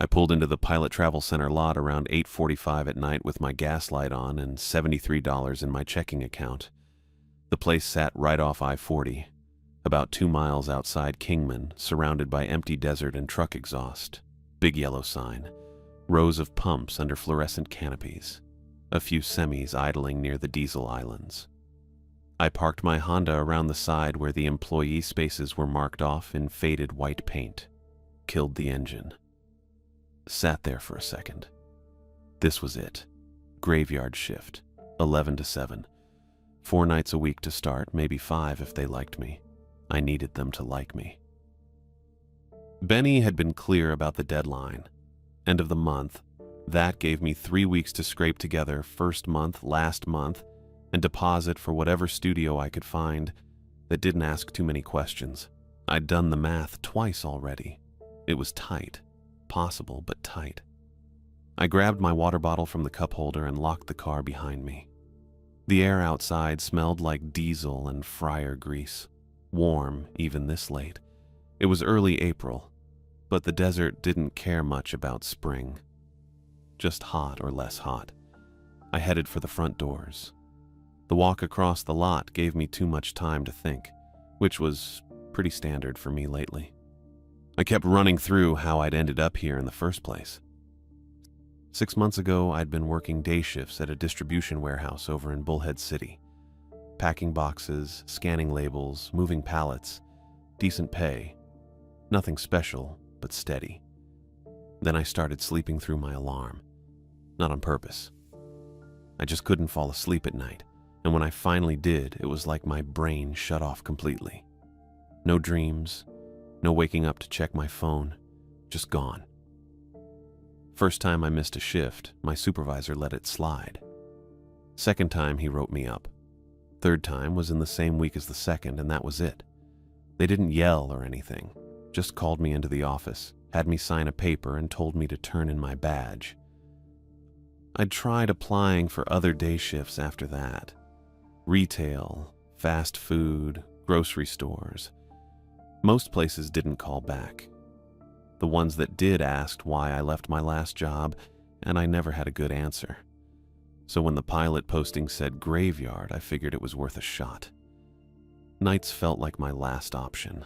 I pulled into the Pilot Travel Center lot around 8:45 at night with my gas light on and $73 in my checking account. The place sat right off I-40, about 2 miles outside Kingman, surrounded by empty desert and truck exhaust. Big yellow sign. Rows of pumps under fluorescent canopies. A few semis idling near the diesel islands. I parked my Honda around the side where the employee spaces were marked off in faded white paint. Killed the engine. Sat there for a second. This was it. Graveyard shift. 11 to 7. 4 nights a week to start, maybe 5 if they liked me. I needed them to like me. Benny had been clear about the deadline. End of the month. That gave me 3 weeks to scrape together first month, last month, and deposit for whatever studio I could find that didn't ask too many questions. I'd done the math twice already. It was tight. Possible, but tight. I grabbed my water bottle from the cup holder and locked the car behind me. The air outside smelled like diesel and fryer grease. Warm, even this late. It was early April, but the desert didn't care much about spring. Just hot or less hot. I headed for the front doors. The walk across the lot gave me too much time to think, which was pretty standard for me lately. I kept running through how I'd ended up here in the first place. 6 months ago, I'd been working day shifts at a distribution warehouse over in Bullhead City. Packing boxes, scanning labels, moving pallets. Decent pay. Nothing special, but steady. Then I started sleeping through my alarm. Not on purpose. I just couldn't fall asleep at night, and when I finally did, it was like my brain shut off completely. No dreams, no waking up to check my phone, just gone. First time I missed a shift, my supervisor let it slide. Second time, he wrote me up. Third time was in the same week as the second, and that was it. They didn't yell or anything, just called me into the office, had me sign a paper, and told me to turn in my badge. I'd tried applying for other day shifts after that. Retail, fast food, grocery stores. Most places didn't call back. The ones that did asked why I left my last job, and I never had a good answer. So when the pilot posting said graveyard, I figured it was worth a shot. Nights felt like my last option.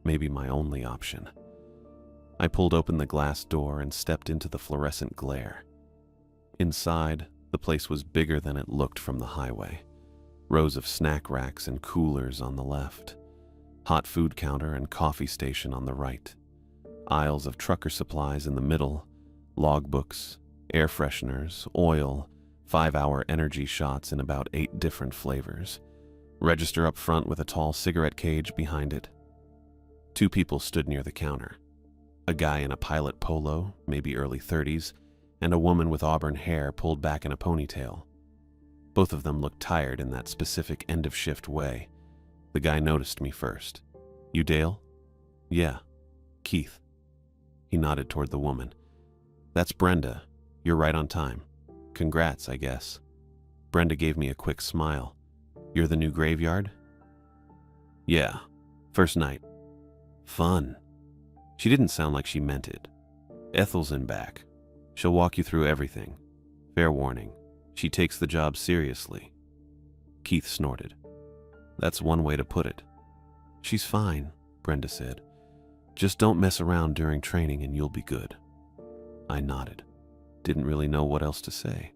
Maybe my only option. I pulled open the glass door and stepped into the fluorescent glare. Inside, the place was bigger than it looked from the highway. Rows of snack racks and coolers on the left. Hot food counter and coffee station on the right. Aisles of trucker supplies in the middle. Logbooks, air fresheners, oil, 5-hour energy shots in about 8 different flavors. Register up front with a tall cigarette cage behind it. 2 people stood near the counter. A guy in a pilot polo, maybe early 30s, and a woman with auburn hair pulled back in a ponytail. Both of them looked tired in that specific end-of-shift way. The guy noticed me first. "You Dale?" "Yeah. Keith." He nodded toward the woman. "That's Brenda. You're right on time. Congrats, I guess." Brenda gave me a quick smile. "You're the new graveyard?" "Yeah. First night." "Fun." She didn't sound like she meant it. "Ethel's in back. She'll walk you through everything. Fair warning, she takes the job seriously." Keith snorted. "That's one way to put it." "She's fine," Brenda said. "Just don't mess around during training and you'll be good." I nodded. Didn't really know what else to say.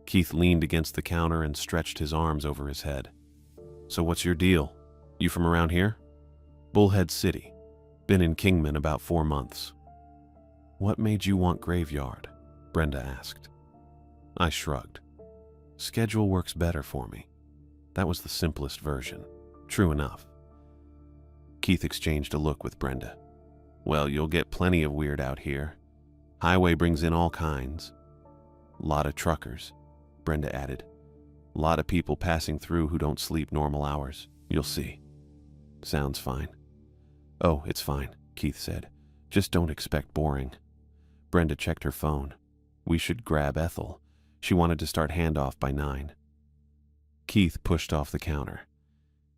Keith leaned against the counter and stretched his arms over his head. "So what's your deal? You from around here?" "Bullhead City. Been in Kingman about 4 months." "What made you want graveyard?" Brenda asked. I shrugged. "Schedule works better for me." That was the simplest version. True enough. Keith exchanged a look with Brenda. "Well, you'll get plenty of weird out here. Highway brings in all kinds. Lot of truckers," Brenda added. "Lot of people passing through who don't sleep normal hours. You'll see." "Sounds fine." "Oh, it's fine," Keith said. "Just don't expect boring." Brenda checked her phone. We should grab Ethel. She wanted to start handoff by 9. Keith pushed off the counter.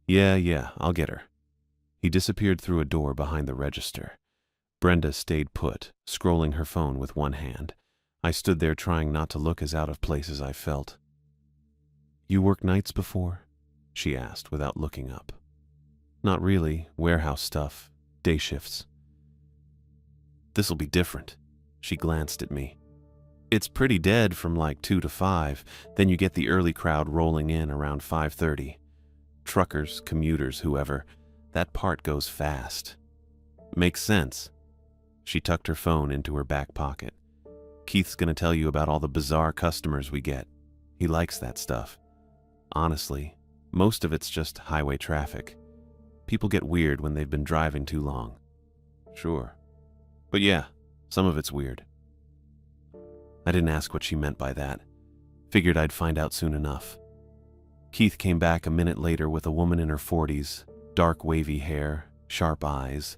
Yeah, I'll get her." He disappeared through a door behind the register. Brenda stayed put, scrolling her phone with one hand. I stood there trying not to look as out of place as I felt. "You worked nights before?" she asked without looking up. "Not really. Warehouse stuff. Day shifts." "This'll be different." She glanced at me. "It's pretty dead from like 2 to 5, then you get the early crowd rolling in around 5:30. Truckers, commuters, whoever. That part goes fast." "Makes sense." She tucked her phone into her back pocket. "Keith's gonna tell you about all the bizarre customers we get. He likes that stuff. Honestly, most of it's just highway traffic. People get weird when they've been driving too long." "Sure. But yeah, some of it's weird." I didn't ask what she meant by that. Figured I'd find out soon enough. Keith came back a minute later with a woman in her 40s, dark wavy hair, sharp eyes.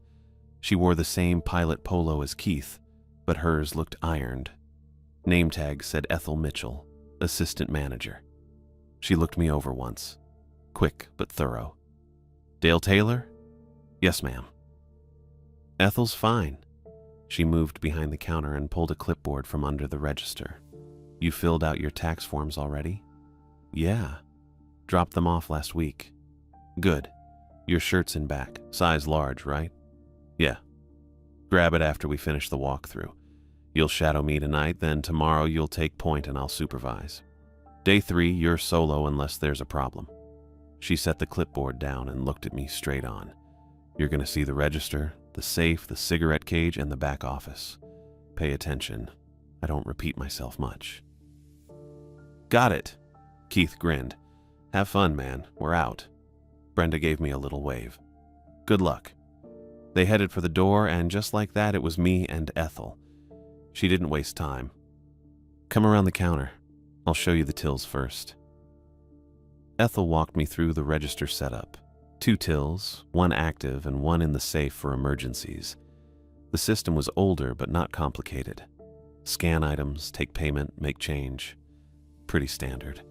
She wore the same pilot polo as Keith, but hers looked ironed. Name tag said Ethel Mitchell, assistant manager. She looked me over once. Quick but thorough. "Dale Taylor?" "Yes, ma'am." "Ethel's fine." She moved behind the counter and pulled a clipboard from under the register. "You filled out your tax forms already?" "Yeah. Dropped them off last week." "Good. Your shirt's in back. Size large, right?" "Yeah. Grab it after we finish the walkthrough. You'll shadow me tonight, then tomorrow you'll take point and I'll supervise. Day 3, you're solo unless there's a problem." She set the clipboard down and looked at me straight on. "You're going to see the register, the safe, the cigarette cage, and the back office. Pay attention. I don't repeat myself much." "Got it." Keith grinned. "Have fun, man. We're out." Brenda gave me a little wave. "Good luck." They headed for the door, and just like that, it was me and Ethel. She didn't waste time. "Come around the counter. I'll show you the tills first." Ethel walked me through the register setup. 2 tills, 1 active and 1 in the safe for emergencies. The system was older but not complicated. Scan items, take payment, make change. Pretty standard.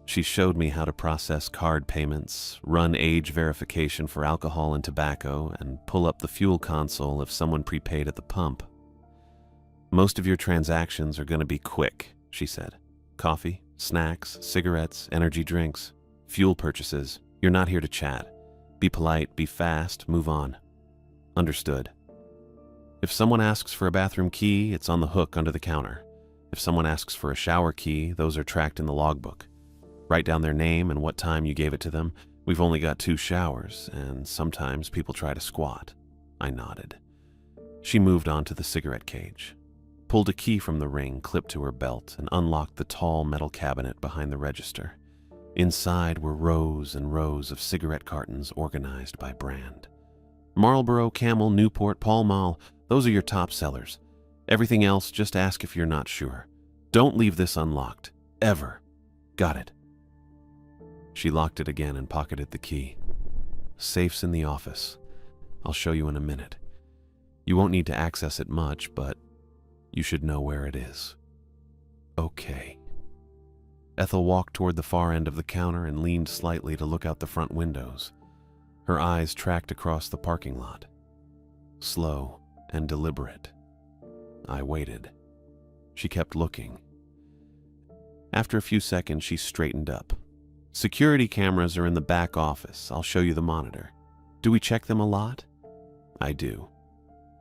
She showed me how to process card payments, run age verification for alcohol and tobacco, and pull up the fuel console if someone prepaid at the pump. "Most of your transactions are going to be quick," she said. "Coffee, snacks, cigarettes, energy drinks, fuel purchases. You're not here to chat. Be polite, be fast, move on." "Understood." "If someone asks for a bathroom key, it's on the hook under the counter. If someone asks for a shower key, those are tracked in the logbook. Write down their name and what time you gave it to them. We've only got 2 showers, and sometimes people try to squat." I nodded. She moved on to the cigarette cage, pulled a key from the ring clipped to her belt, and unlocked the tall metal cabinet behind the register. Inside were rows and rows of cigarette cartons organized by brand. "Marlboro, Camel, Newport, Pall Mall, those are your top sellers. Everything else, just ask if you're not sure. Don't leave this unlocked. Ever. Got it?" She locked it again and pocketed the key. "Safe's in the office. I'll show you in a minute. You won't need to access it much, but you should know where it is." "Okay." Ethel walked toward the far end of the counter and leaned slightly to look out the front windows. Her eyes tracked across the parking lot. Slow and deliberate. I waited. She kept looking. After a few seconds, she straightened up. "Security cameras are in the back office. I'll show you the monitor. Do we check them a lot?" "I do."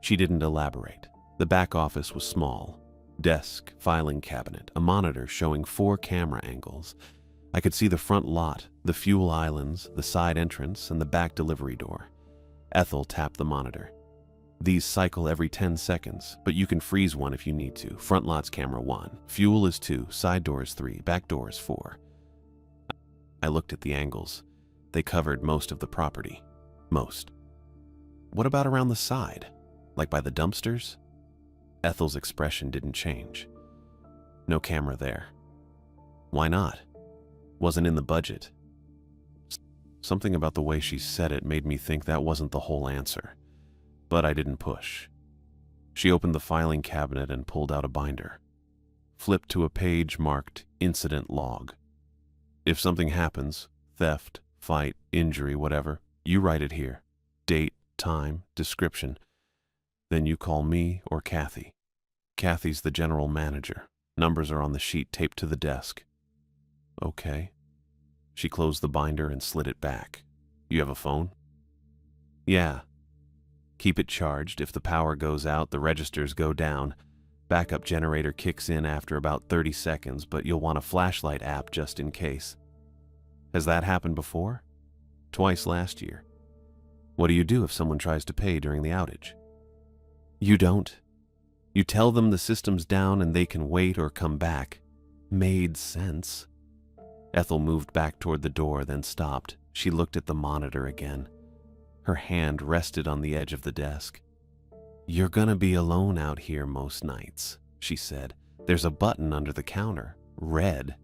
She didn't elaborate. The back office was small. Desk, filing cabinet, a monitor showing 4 camera angles. I could see the front lot, the fuel islands, the side entrance, and the back delivery door. Ethel tapped the monitor. "These cycle every 10 seconds, but you can freeze one if you need to. Front lot's camera 1. Fuel is 2. Side door is 3. Back door is 4. I looked at the angles. They covered most of the property. Most. "What about around the side? Like by the dumpsters?" Ethel's expression didn't change. "No camera there." "Why not?" "Wasn't in the budget." Something about the way she said it made me think that wasn't the whole answer. But I didn't push. She opened the filing cabinet and pulled out a binder. Flipped to a page marked Incident Log. "If something happens, theft, fight, injury, whatever, you write it here. Date, time, description. Then you call me or Kathy. Kathy's the general manager. Numbers are on the sheet taped to the desk. Okay. She closed the binder and slid it back. You have a phone? Yeah. Keep it charged. If the power goes out, the registers go down. Backup generator kicks in after about 30 seconds, but you'll want a flashlight app just in case. Has that happened before? Twice last year. What do you do if someone tries to pay during the outage? You don't. You tell them the system's down and they can wait or come back. Made sense. Ethel moved back toward the door, then stopped. She looked at the monitor again. Her hand rested on the edge of the desk. You're gonna be alone out here most nights, she said. There's a button under the counter, red.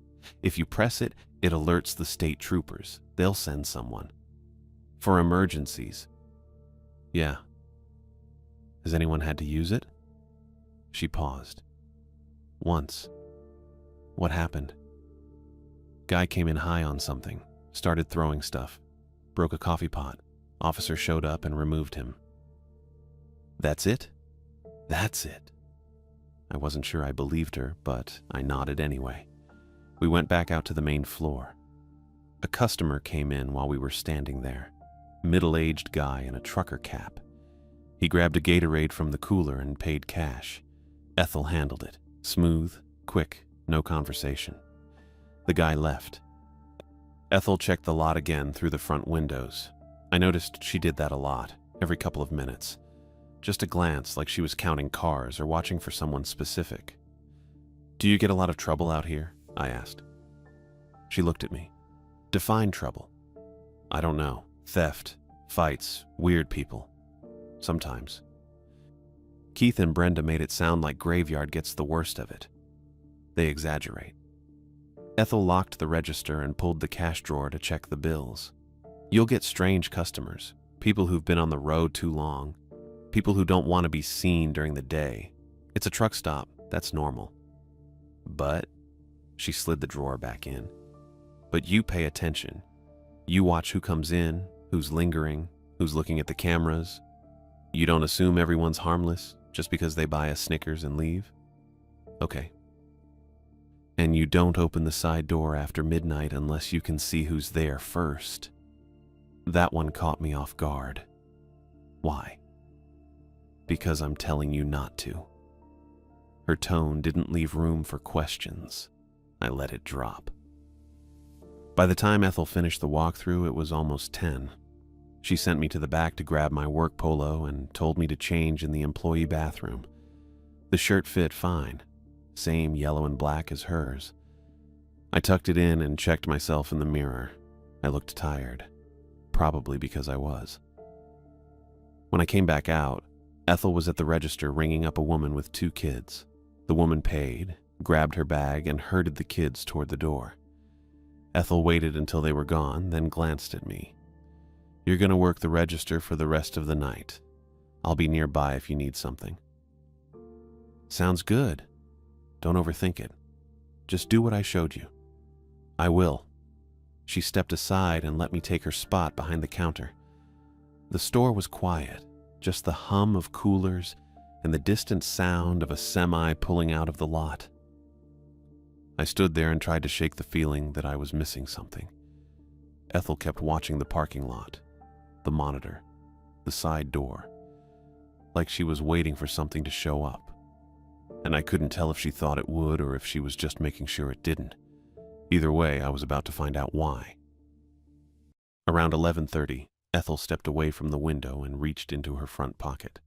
If you press it, it alerts the state troopers. They'll send someone. For emergencies. Yeah. Has anyone had to use it? She paused. Once. What happened? Guy came in high on something, started throwing stuff, broke a coffee pot. Officer showed up and removed him. That's it? That's it. I wasn't sure I believed her, but I nodded anyway. We went back out to the main floor. A customer came in while we were standing there. Middle-aged guy in a trucker cap. He grabbed a Gatorade from the cooler and paid cash. Ethel handled it. Smooth, quick, no conversation. The guy left. Ethel checked the lot again through the front windows. I noticed she did that a lot, every couple of minutes. Just a glance, like she was counting cars or watching for someone specific. Do you get a lot of trouble out here? I asked. She looked at me. Define trouble. I don't know. Theft, fights, weird people. Sometimes. Keith and Brenda made it sound like Graveyard gets the worst of it. They exaggerate. Ethel locked the register and pulled the cash drawer to check the bills. You'll get strange customers, people who've been on the road too long, people who don't want to be seen during the day. It's a truck stop, that's normal. But, she slid the drawer back in, but you pay attention. You watch who comes in, who's lingering, who's looking at the cameras. You don't assume everyone's harmless just because they buy a Snickers and leave? Okay. And you don't open the side door after midnight unless you can see who's there first. That one caught me off guard. Why? Because I'm telling you not to. Her tone didn't leave room for questions. I let it drop. By the time Ethel finished the walkthrough, it was almost 10. She sent me to the back to grab my work polo and told me to change in the employee bathroom. The shirt fit fine, same yellow and black as hers. I tucked it in and checked myself in the mirror. I looked tired, probably because I was. When I came back out, Ethel was at the register ringing up a woman with 2 kids. The woman paid, grabbed her bag, and herded the kids toward the door. Ethel waited until they were gone, then glanced at me. You're going to work the register for the rest of the night. I'll be nearby if you need something. Sounds good. Don't overthink it. Just do what I showed you. I will. She stepped aside and let me take her spot behind the counter. The store was quiet, just the hum of coolers and the distant sound of a semi pulling out of the lot. I stood there and tried to shake the feeling that I was missing something. Ethel kept watching the parking lot, the monitor, the side door, like she was waiting for something to show up. And I couldn't tell if she thought it would or if she was just making sure it didn't. Either way, I was about to find out why. Around 11:30, Ethel stepped away from the window and reached into her front pocket.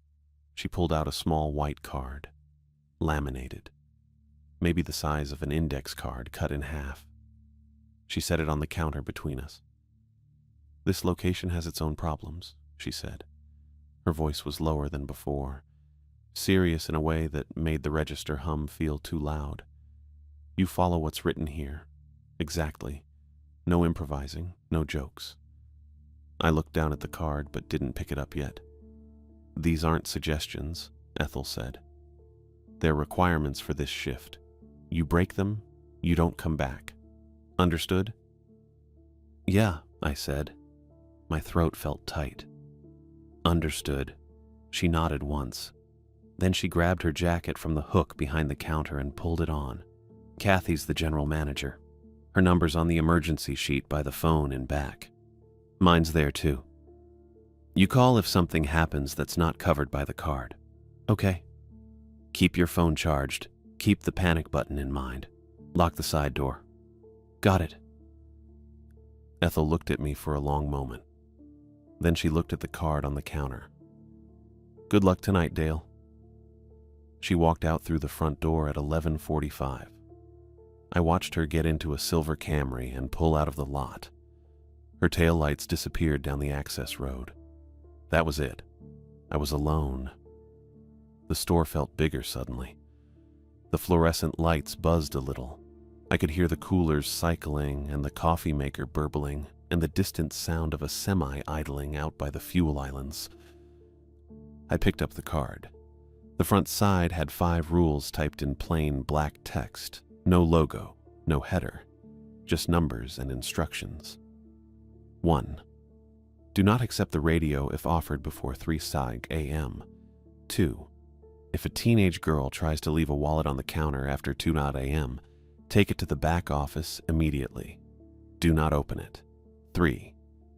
She pulled out a small white card, laminated, maybe the size of an index card cut in half. She set it on the counter between us. This location has its own problems, she said. Her voice was lower than before, serious in a way that made the register hum feel too loud. You follow what's written here, exactly. No improvising, no jokes. I looked down at the card but didn't pick it up yet. These aren't suggestions, Ethel said. They're requirements for this shift. You break them, you don't come back. Understood? Yeah, I said. My throat felt tight. Understood. She nodded once, Then she grabbed her jacket from the hook behind the counter and pulled it on. Kathy's the general manager. Her number's on the emergency sheet by the phone in back. Mine's there too. You call if something happens that's not covered by the card. Okay. Keep your phone charged. Keep the panic button in mind. Lock the side door. Got it. Ethel looked at me for a long moment. Then she looked at the card on the counter. Good luck tonight, Dale. She walked out through the front door at 11:45. I watched her get into a silver Camry and pull out of the lot. Her taillights disappeared down the access road. That was it. I was alone. The store felt bigger suddenly. The fluorescent lights buzzed a little. I could hear the coolers cycling and the coffee maker burbling and the distant sound of a semi idling out by the fuel islands. I picked up the card. The front side had 5 rules typed in plain black text. No logo, no header, just numbers and instructions. 1. Do not accept the radio if offered before 3 a.m. 2. If a teenage girl tries to leave a wallet on the counter after 2 a.m., take it to the back office immediately. Do not open it. 3.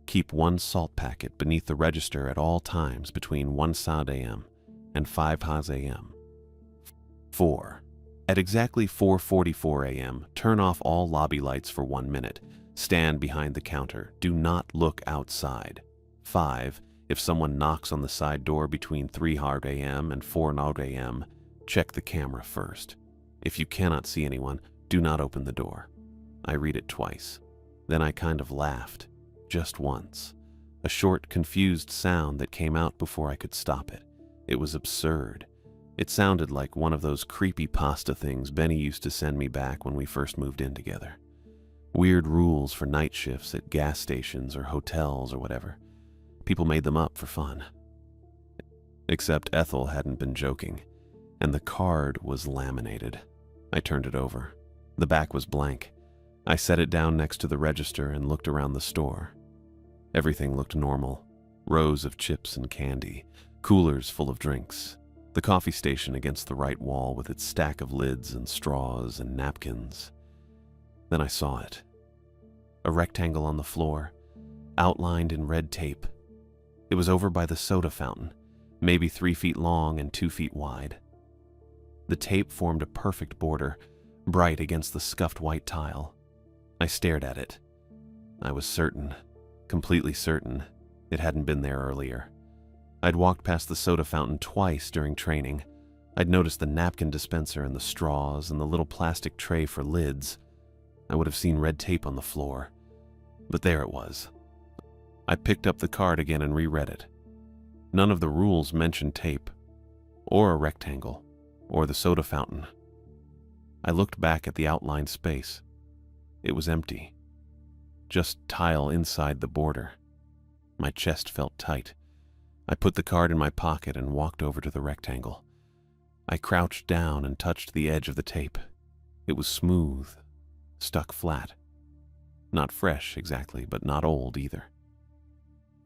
Keep 1 salt packet beneath the register at all times between 1 a.m. and 5 a.m. 4. At exactly 4:44 a.m., turn off all lobby lights for 1 minute. Stand behind the counter. Do not look outside. 5. If someone knocks on the side door between 3 a.m. and 4 a.m., check the camera first. If you cannot see anyone, do not open the door. I read it twice. Then I kind of laughed, just once. A short, confused sound that came out before I could stop it. It was absurd. It sounded like one of those creepy pasta things Benny used to send me back when we first moved in together. Weird rules for night shifts at gas stations or hotels or whatever. People made them up for fun. Except Ethel hadn't been joking, and the card was laminated. I turned it over. The back was blank. I set it down next to the register and looked around the store. Everything looked normal. Rows of chips and candy, coolers full of drinks, the coffee station against the right wall with its stack of lids and straws and napkins. Then I saw it. A rectangle on the floor, outlined in red tape. It was over by the soda fountain, maybe 3 feet long and 2 feet wide. The tape formed a perfect border, bright against the scuffed white tile. I stared at it. I was certain, completely certain, it hadn't been there earlier. I'd walked past the soda fountain twice during training. I'd noticed the napkin dispenser and the straws and the little plastic tray for lids. I would have seen red tape on the floor. But there it was. I picked up the card again and reread it. None of the rules mentioned tape, or a rectangle, or the soda fountain. I looked back at the outlined space. It was empty. Just tile inside the border. My chest felt tight. I put the card in my pocket and walked over to the rectangle. I crouched down and touched the edge of the tape. It was smooth, stuck flat. Not fresh exactly, but not old either.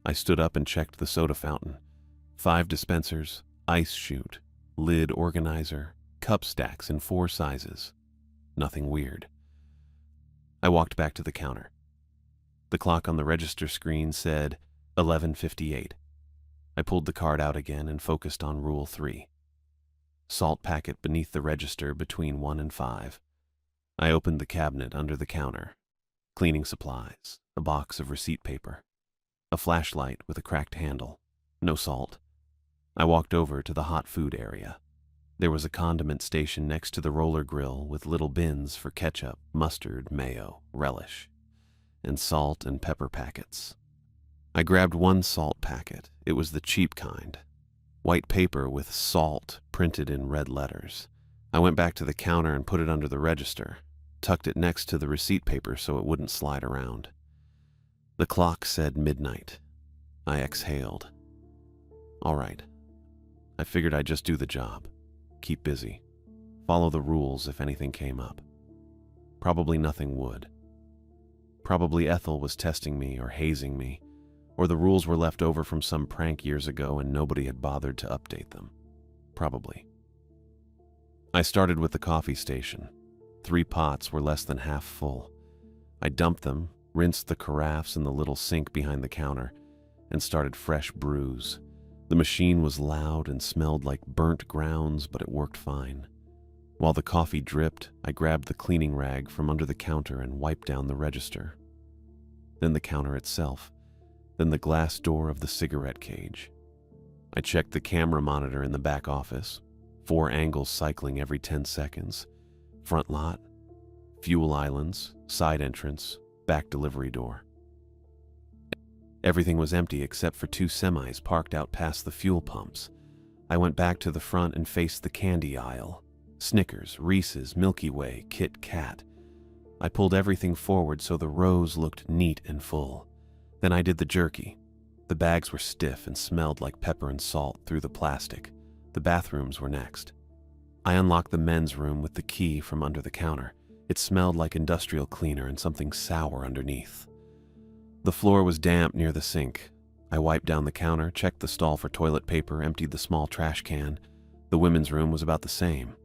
I stood up and checked the soda fountain. 5 dispensers, ice chute, lid organizer, cup stacks in 4 sizes. Nothing weird. I walked back to the counter. The clock on the register screen said 11:58. I pulled the card out again and focused on Rule 3. Salt packet beneath the register between 1 and 5. I opened the cabinet under the counter. Cleaning supplies, a box of receipt paper, a flashlight with a cracked handle, no salt. I walked over to the hot food area. There was a condiment station next to the roller grill with little bins for ketchup, mustard, mayo, relish, and salt and pepper packets. I grabbed 1 salt packet. It was the cheap kind. White paper with salt printed in red letters. I went back to the counter and put it under the register, tucked it next to the receipt paper so it wouldn't slide around. The clock said midnight. I exhaled. All right. I figured I'd just do the job. Keep busy. Follow the rules if anything came up. Probably nothing would. Probably Ethel was testing me or hazing me, or the rules were left over from some prank years ago and nobody had bothered to update them. probably. I started with the coffee station. 3 pots were less than half full. I dumped them, rinsed the carafes in the little sink behind the counter, and started fresh brews. The machine was loud and smelled like burnt grounds, but it worked fine. While the coffee dripped, I grabbed the cleaning rag from under the counter and wiped down the register. Then the counter itself, then the glass door of the cigarette cage. I checked the camera monitor in the back office, 4 angles cycling every 10 seconds. Front lot, fuel islands, side entrance, back delivery door. Everything was empty except for 2 semis parked out past the fuel pumps. I went back to the front and faced the candy aisle. Snickers, Reese's, Milky Way, Kit Kat. I pulled everything forward so the rows looked neat and full. Then I did the jerky. The bags were stiff and smelled like pepper and salt through the plastic. The bathrooms were next. I unlocked the men's room with the key from under the counter. It smelled like industrial cleaner and something sour underneath. The floor was damp near the sink. I wiped down the counter, checked the stall for toilet paper, emptied the small trash can. The women's room was about the same.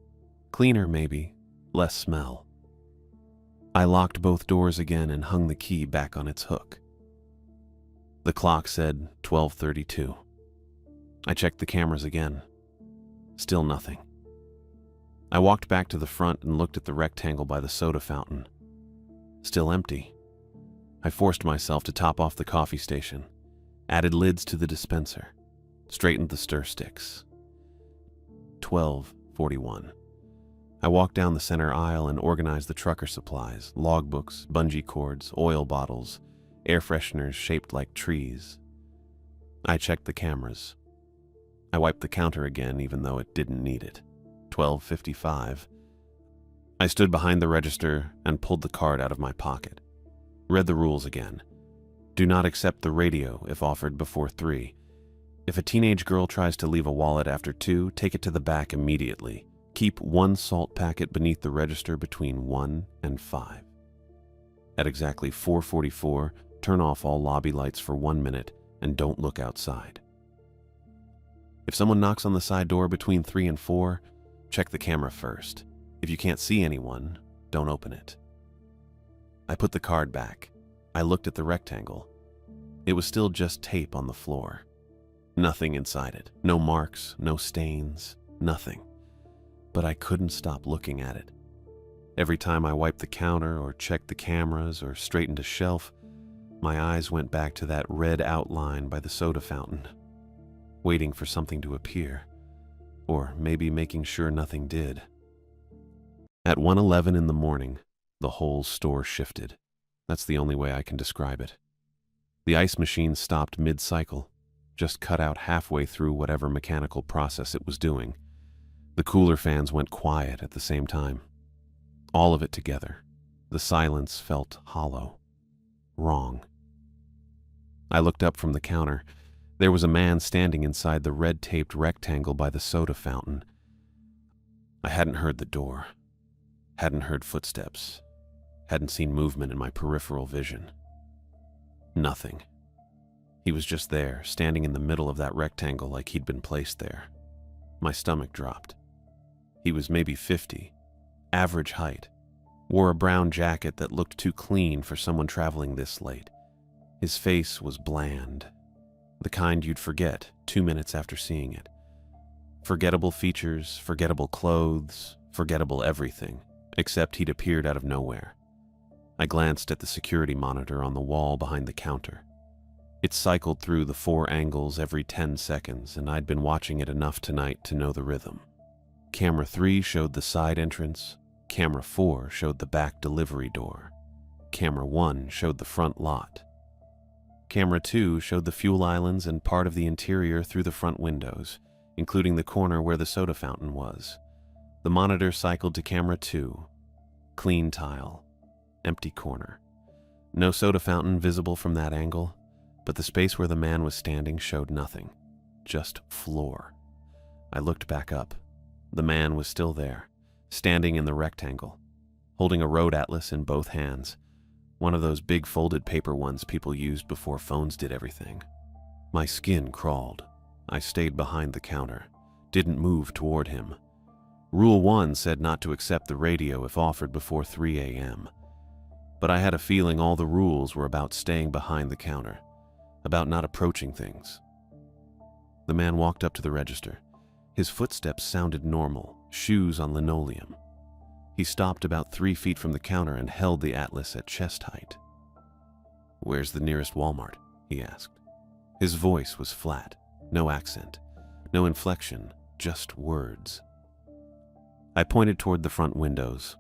Cleaner, maybe, less smell. I locked both doors again and hung the key back on its hook. The clock said 12:32. I checked the cameras again. Still nothing. I walked back to the front and looked at the rectangle by the soda fountain. Still empty. I forced myself to top off the coffee station, added lids to the dispenser, straightened the stir sticks. 12:41. I walked down the center aisle and organized the trucker supplies, logbooks, bungee cords, oil bottles, air fresheners shaped like trees. I checked the cameras. I wiped the counter again even though it didn't need it. 12:55. I stood behind the register and pulled the card out of my pocket. Read the rules again. Do not accept the radio if offered before 3. If a teenage girl tries to leave a wallet after 2, take it to the back immediately. Keep 1 salt packet beneath the register between 1 and 5. At exactly 4:44, turn off all lobby lights for 1 minute and don't look outside. If someone knocks on the side door between 3 and 4, check the camera first. If you can't see anyone, don't open it. I put the card back. I looked at the rectangle. It was still just tape on the floor. Nothing inside it. No marks, no stains, nothing. But I couldn't stop looking at it. Every time I wiped the counter or checked the cameras or straightened a shelf, my eyes went back to that red outline by the soda fountain, waiting for something to appear, or maybe making sure nothing did. At 1:11 in the morning, the whole store shifted. That's the only way I can describe it. The ice machine stopped mid-cycle, just cut out halfway through whatever mechanical process it was doing. The cooler fans went quiet at the same time. All of it together. The silence felt hollow. Wrong. I looked up from the counter. There was a man standing inside the red-taped rectangle by the soda fountain. I hadn't heard the door. Hadn't heard footsteps. Hadn't seen movement in my peripheral vision. Nothing. He was just there, standing in the middle of that rectangle like he'd been placed there. My stomach dropped. He was maybe 50, average height, wore a brown jacket that looked too clean for someone traveling this late. His face was bland, the kind you'd forget 2 minutes after seeing it. Forgettable features, forgettable clothes, forgettable everything, except he'd appeared out of nowhere. I glanced at the security monitor on the wall behind the counter. It cycled through the 4 angles every 10 seconds, and I'd been watching it enough tonight to know the rhythm. Camera 3 showed the side entrance. Camera 4 showed the back delivery door. Camera 1 showed the front lot. Camera 2 showed the fuel islands and part of the interior through the front windows, including the corner where the soda fountain was. The monitor cycled to camera 2. Clean tile. Empty corner. No soda fountain visible from that angle, but the space where the man was standing showed nothing. Just floor. I looked back up. The man was still there, standing in the rectangle, holding a road atlas in both hands, one of those big folded paper ones people used before phones did everything. My skin crawled. I stayed behind the counter, didn't move toward him. Rule 1 said not to accept the radio if offered before 3 a.m. But I had a feeling all the rules were about staying behind the counter, about not approaching things. The man walked up to the register. His footsteps sounded normal, shoes on linoleum. He stopped about 3 feet from the counter and held the atlas at chest height. "Where's the nearest Walmart?" he asked. His voice was flat, no accent, no inflection, just words. I pointed toward the front windows.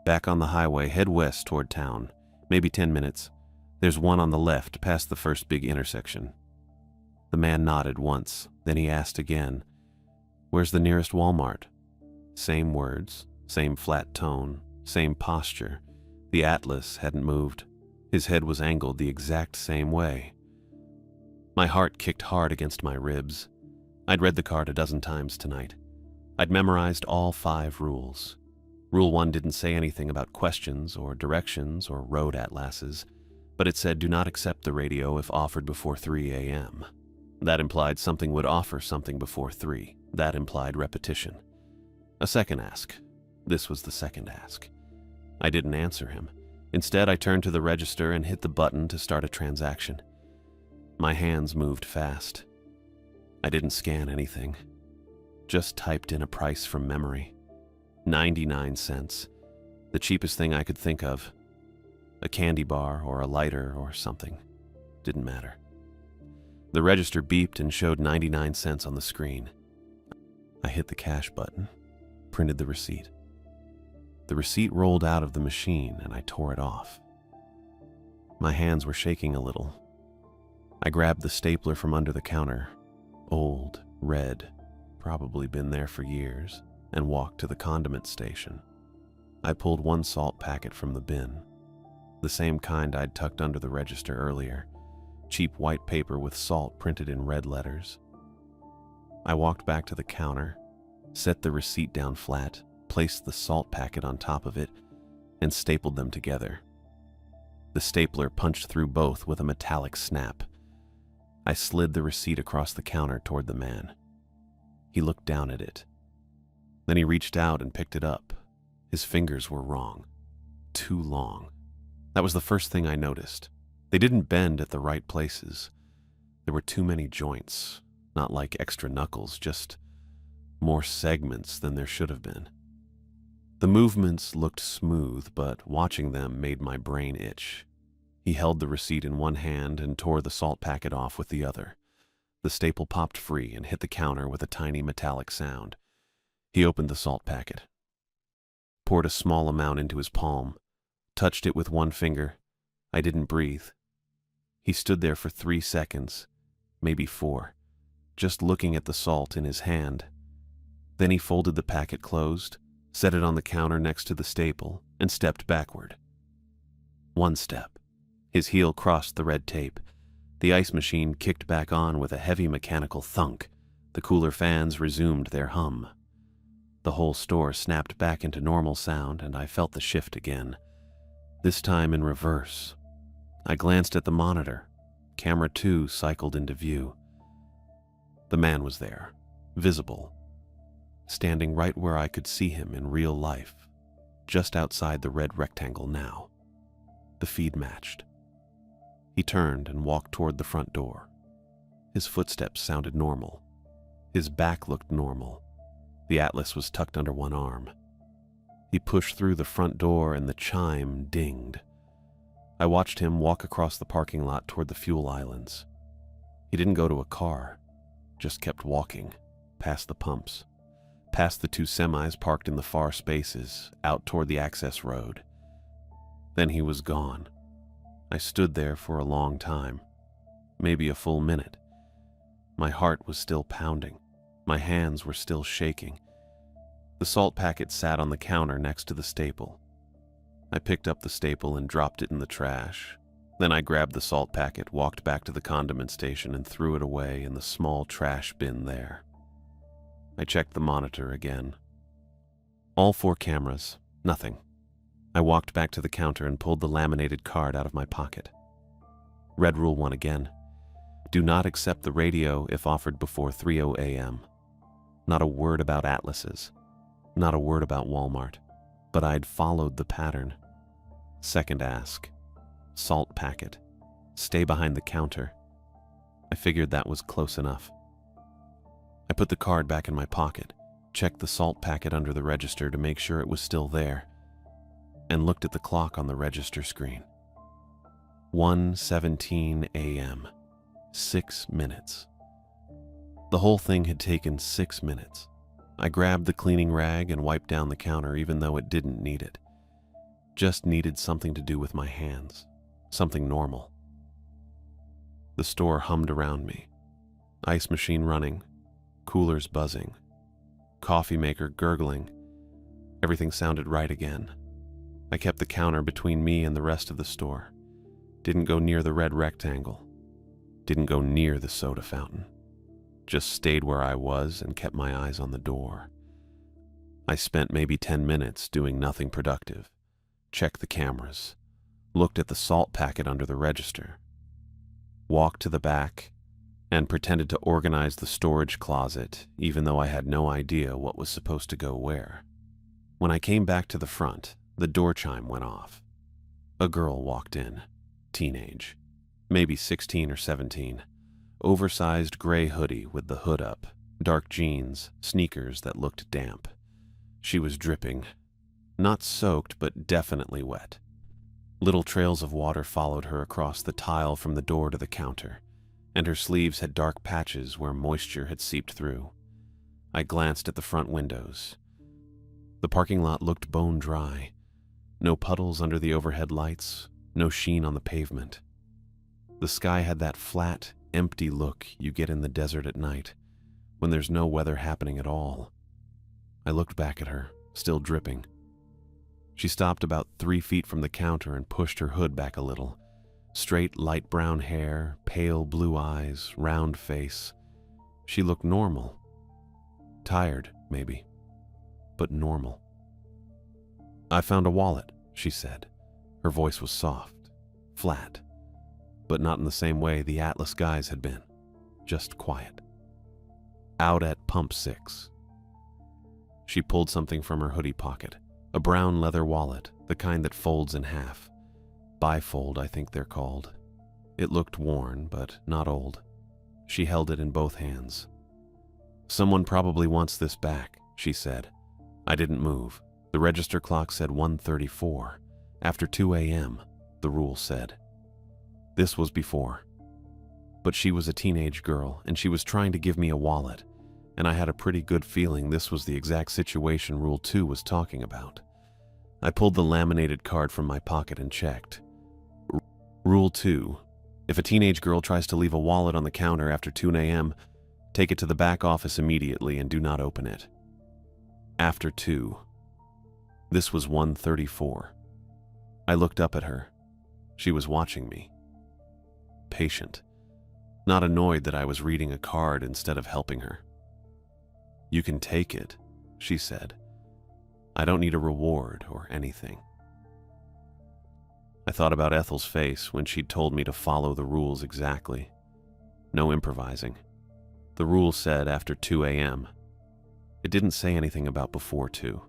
"Back on the highway, head west toward town. Maybe 10 minutes. There's one on the left, past the first big intersection." The man nodded once, then he asked again, "Where's the nearest Walmart?" Same words, same flat tone, same posture. The atlas hadn't moved. His head was angled the exact same way. My heart kicked hard against my ribs. I'd read the card a dozen times tonight. I'd memorized all 5 rules. Rule 1 didn't say anything about questions or directions or road atlases, but it said do not accept the radio if offered before 3 a.m. That implied something would offer something before 3. That implied repetition. A second ask. This was the second ask. I didn't answer him. Instead, I turned to the register and hit the button to start a transaction. My hands moved fast. I didn't scan anything. Just typed in a price from memory. 99 cents. The cheapest thing I could think of. A candy bar or a lighter or something. Didn't matter. The register beeped and showed 99 cents on the screen. I hit the cash button, printed the receipt. The receipt rolled out of the machine and I tore it off. My hands were shaking a little. I grabbed the stapler from under the counter, old, red, probably been there for years, and walked to the condiment station. I pulled 1 salt packet from the bin, the same kind I'd tucked under the register earlier, cheap white paper with salt printed in red letters. I walked back to the counter, set the receipt down flat, placed the salt packet on top of it, and stapled them together. The stapler punched through both with a metallic snap. I slid the receipt across the counter toward the man. He looked down at it. Then he reached out and picked it up. His fingers were wrong. Too long. That was the first thing I noticed. They didn't bend at the right places. There were too many joints, not like extra knuckles, just more segments than there should have been. The movements looked smooth, but watching them made my brain itch. He held the receipt in one hand and tore the salt packet off with the other. The staple popped free and hit the counter with a tiny metallic sound. He opened the salt packet, poured a small amount into his palm, touched it with one finger. I didn't breathe. He stood there for 3 seconds, maybe 4, just looking at the salt in his hand. Then he folded the packet closed, set it on the counter next to the staple, and stepped backward. 1 step. His heel crossed the red tape. The ice machine kicked back on with a heavy mechanical thunk. The cooler fans resumed their hum. The whole store snapped back into normal sound, and I felt the shift again. This time in reverse. I glanced at the monitor. Camera 2 cycled into view. The man was there, visible, standing right where I could see him in real life, just outside the red rectangle now. The feed matched. He turned and walked toward the front door. His footsteps sounded normal. His back looked normal. The atlas was tucked under one arm. He pushed through the front door and the chime dinged. I watched him walk across the parking lot toward the fuel islands. He didn't go to a car, just kept walking, past the pumps, past the 2 semis parked in the far spaces, out toward the access road. Then he was gone. I stood there for a long time, maybe a full minute. My heart was still pounding. My hands were still shaking. The salt packet sat on the counter next to the staple. I picked up the staple and dropped it in the trash. Then I grabbed the salt packet, walked back to the condiment station, and threw it away in the small trash bin there. I checked the monitor again. All 4 cameras, nothing. I walked back to the counter and pulled the laminated card out of my pocket. Read Rule 1 again. Do not accept the radio if offered before 3:00 a.m. Not a word about atlases. Not a word about Walmart. But I'd followed the pattern. Second ask. Salt packet. Stay behind the counter. I figured that was close enough. I put the card back in my pocket, checked the salt packet under the register to make sure it was still there, and looked at the clock on the register screen. 1:17 a.m. 6 minutes. The whole thing had taken 6 minutes. I grabbed the cleaning rag and wiped down the counter even though it didn't need it. Just needed something to do with my hands. Something normal. The store hummed around me. Ice machine running. Coolers buzzing. Coffee maker gurgling. Everything sounded right again. I kept the counter between me and the rest of the store. Didn't go near the red rectangle. Didn't go near the soda fountain. Just stayed where I was and kept my eyes on the door. I spent maybe 10 minutes doing nothing productive. Checked the cameras. Looked at the salt packet under the register. Walked to the back and pretended to organize the storage closet even though I had no idea what was supposed to go where. When I came back to the front, the door chime went off. A girl walked in. Teenage. Maybe 16 or 17. Oversized gray hoodie with the hood up, dark jeans, sneakers that looked damp. She was dripping. Not soaked, but definitely wet. Little trails of water followed her across the tile from the door to the counter, and her sleeves had dark patches where moisture had seeped through. I glanced at the front windows. The parking lot looked bone dry. No puddles under the overhead lights, no sheen on the pavement. The sky had that flat, empty look you get in the desert at night, when there's no weather happening at all. I looked back at her, still dripping. She stopped about 3 feet from the counter and pushed her hood back a little. Straight, light brown hair, pale blue eyes, round face. She looked normal. Tired, maybe, but normal. "I found a wallet," she said. Her voice was soft, flat, but not in the same way the Atlas guys had been. Just quiet. "Out at Pump 6. She pulled something from her hoodie pocket. A brown leather wallet, the kind that folds in half. Bifold, I think they're called. It looked worn, but not old. She held it in both hands. "Someone probably wants this back," she said. I didn't move. The register clock said 1:34. After 2 a.m., the rule said. This was before. But she was a teenage girl, and she was trying to give me a wallet, and I had a pretty good feeling this was the exact situation Rule 2 was talking about. I pulled the laminated card from my pocket and checked. Rule 2. If a teenage girl tries to leave a wallet on the counter after 2 a.m., take it to the back office immediately and do not open it. After 2. This was 1:34. I looked up at her. She was watching me. Patient. Not annoyed that I was reading a card instead of helping her. "You can take it," she said. "I don't need a reward or anything." I thought about Ethel's face when she'd told me to follow the rules exactly. No improvising. The rule said after 2 a.m. It didn't say anything about before 2.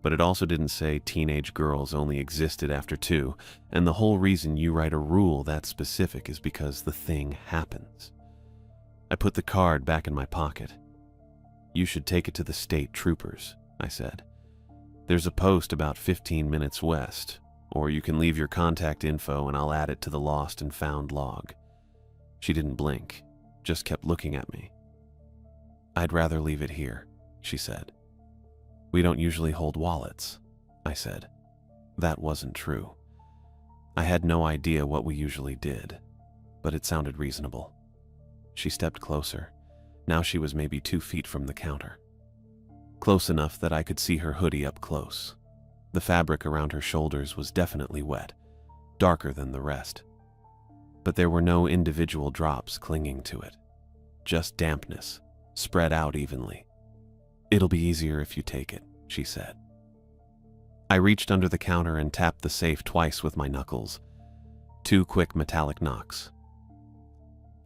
But it also didn't say teenage girls only existed after 2, and the whole reason you write a rule that specific is because the thing happens. I put the card back in my pocket. "You should take it to the state troopers," I said. "There's a post about 15 minutes west, or you can leave your contact info and I'll add it to the lost and found log." She didn't blink, just kept looking at me. "I'd rather leave it here," she said. "We don't usually hold wallets," I said. That wasn't true. I had no idea what we usually did, but it sounded reasonable. She stepped closer. Now she was maybe 2 feet from the counter. Close enough that I could see her hoodie up close. The fabric around her shoulders was definitely wet, darker than the rest. But there were no individual drops clinging to it. Just dampness, spread out evenly. "It'll be easier if you take it," she said. I reached under the counter and tapped the safe twice with my knuckles. 2 quick metallic knocks.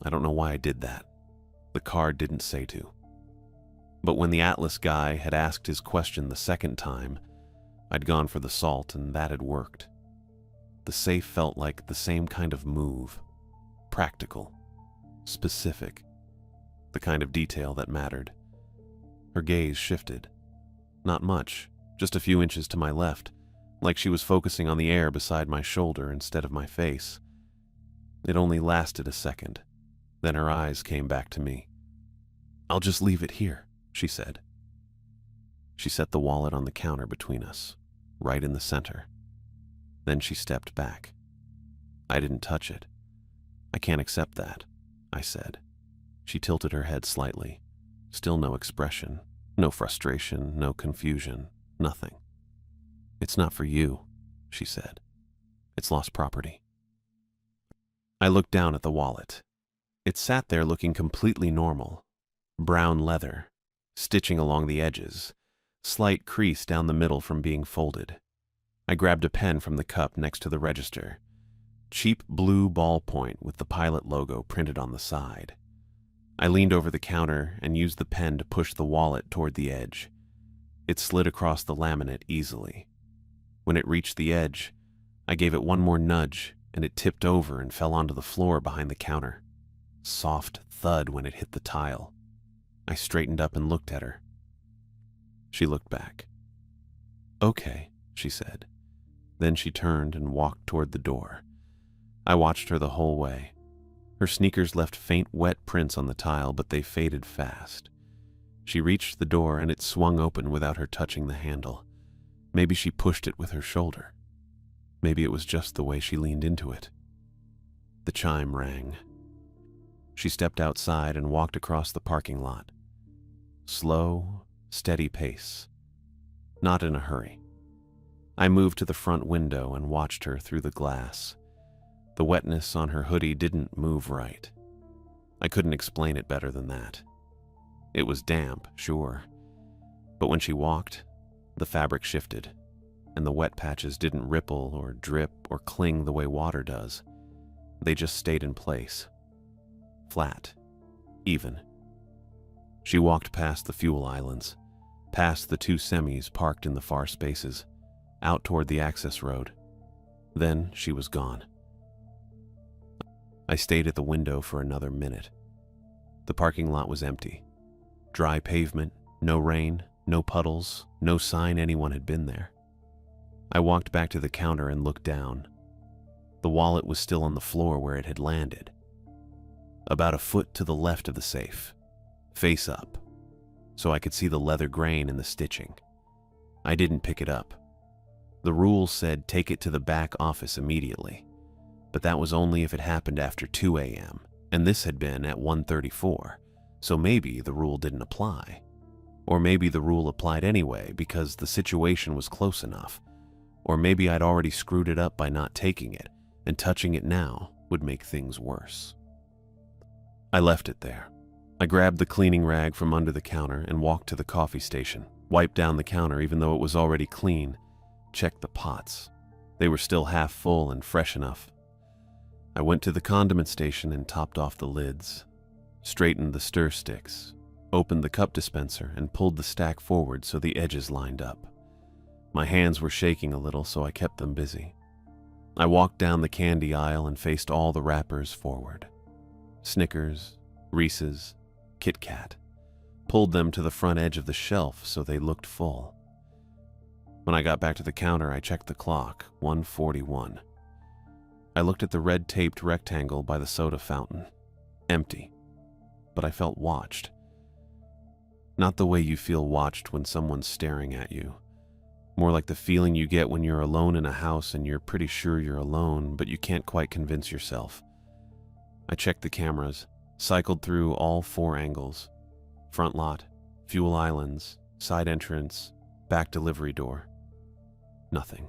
I don't know why I did that. The card didn't say to. But when the Atlas guy had asked his question the second time, I'd gone for the salt and that had worked. The safe felt like the same kind of move. Practical. Specific. The kind of detail that mattered. Her gaze shifted. Not much, just a few inches to my left, like she was focusing on the air beside my shoulder instead of my face. It only lasted a second. Then her eyes came back to me. "I'll just leave it here," she said. She set the wallet on the counter between us, right in the center. Then she stepped back. I didn't touch it. "I can't accept that," I said. She tilted her head slightly. Still no expression, no frustration, no confusion, nothing. "It's not for you," she said. "It's lost property." I looked down at the wallet. It sat there looking completely normal. Brown leather, stitching along the edges, slight crease down the middle from being folded. I grabbed a pen from the cup next to the register. Cheap blue ballpoint with the pilot logo printed on the side. I leaned over the counter and used the pen to push the wallet toward the edge. It slid across the laminate easily. When it reached the edge, I gave it one more nudge and it tipped over and fell onto the floor behind the counter. Soft thud when it hit the tile. I straightened up and looked at her. She looked back. "Okay," she said. Then she turned and walked toward the door. I watched her the whole way. Her sneakers left faint wet prints on the tile, but they faded fast. She reached the door and it swung open without her touching the handle. Maybe she pushed it with her shoulder. Maybe it was just the way she leaned into it. The chime rang. She stepped outside and walked across the parking lot. Slow, steady pace. Not in a hurry. I moved to the front window and watched her through the glass. The wetness on her hoodie didn't move right. I couldn't explain it better than that. It was damp, sure. But when she walked, the fabric shifted, and the wet patches didn't ripple or drip or cling the way water does. They just stayed in place. Flat. Even. She walked past the fuel islands, past the two semis parked in the far spaces, out toward the access road. Then she was gone. I stayed at the window for another minute. The parking lot was empty. Dry pavement, no rain, no puddles, no sign anyone had been there. I walked back to the counter and looked down. The wallet was still on the floor where it had landed. About a foot to the left of the safe, face up, so I could see the leather grain in the stitching. I didn't pick it up. The rule said take it to the back office immediately, but that was only if it happened after 2 a.m., and this had been at 1:34, so maybe the rule didn't apply. Or maybe the rule applied anyway because the situation was close enough. Or maybe I'd already screwed it up by not taking it, and touching it now would make things worse. I left it there. I grabbed the cleaning rag from under the counter and walked to the coffee station, wiped down the counter even though it was already clean, checked the pots. They were still half full and fresh enough. I went to the condiment station and topped off the lids, straightened the stir sticks, opened the cup dispenser and pulled the stack forward so the edges lined up. My hands were shaking a little, so I kept them busy. I walked down the candy aisle and faced all the wrappers forward. Snickers, Reese's, Kit Kat. Pulled them to the front edge of the shelf so they looked full. When I got back to the counter, I checked the clock, 1:41. I looked at the red-taped rectangle by the soda fountain. Empty. But I felt watched. Not the way you feel watched when someone's staring at you. More like the feeling you get when you're alone in a house and you're pretty sure you're alone, but you can't quite convince yourself. I checked the cameras, cycled through all 4 angles. Front lot, fuel islands, side entrance, back delivery door. Nothing.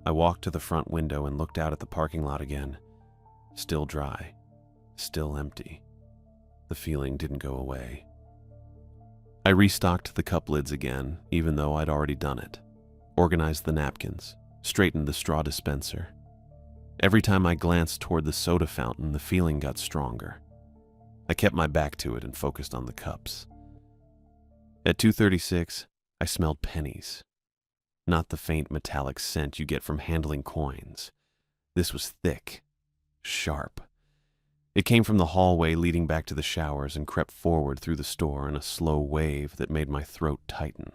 I walked to the front window and looked out at the parking lot again. Still dry. Still empty. The feeling didn't go away. I restocked the cup lids again, even though I'd already done it. Organized the napkins, straightened the straw dispenser. Every time I glanced toward the soda fountain, the feeling got stronger. I kept my back to it and focused on the cups. At 2:36, I smelled pennies. Not the faint metallic scent you get from handling coins. This was thick, sharp. It came from the hallway leading back to the showers and crept forward through the store in a slow wave that made my throat tighten.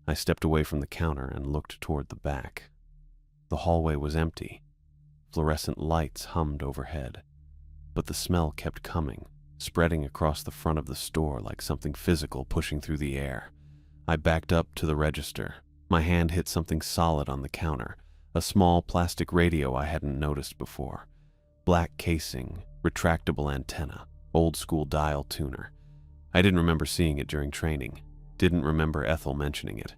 I stepped away from the counter and looked toward the back. The hallway was empty. Fluorescent lights hummed overhead. But the smell kept coming, spreading across the front of the store like something physical pushing through the air. I backed up to the register. My hand hit something solid on the counter, a small plastic radio I hadn't noticed before. Black casing, retractable antenna, old-school dial tuner. I didn't remember seeing it during training. Didn't remember Ethel mentioning it.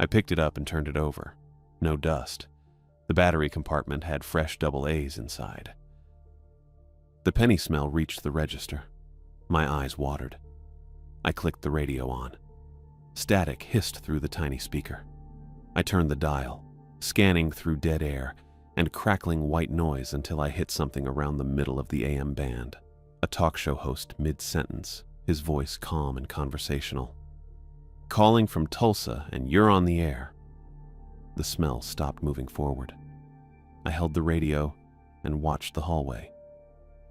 I picked it up and turned it over. No dust. The battery compartment had fresh AA inside. The penny smell reached the register. My eyes watered. I clicked the radio on. Static hissed through the tiny speaker. I turned the dial, scanning through dead air and crackling white noise until I hit something around the middle of the AM band. A talk show host mid-sentence, his voice calm and conversational. "Calling from Tulsa, and you're on the air." The smell stopped moving forward. I held the radio and watched the hallway.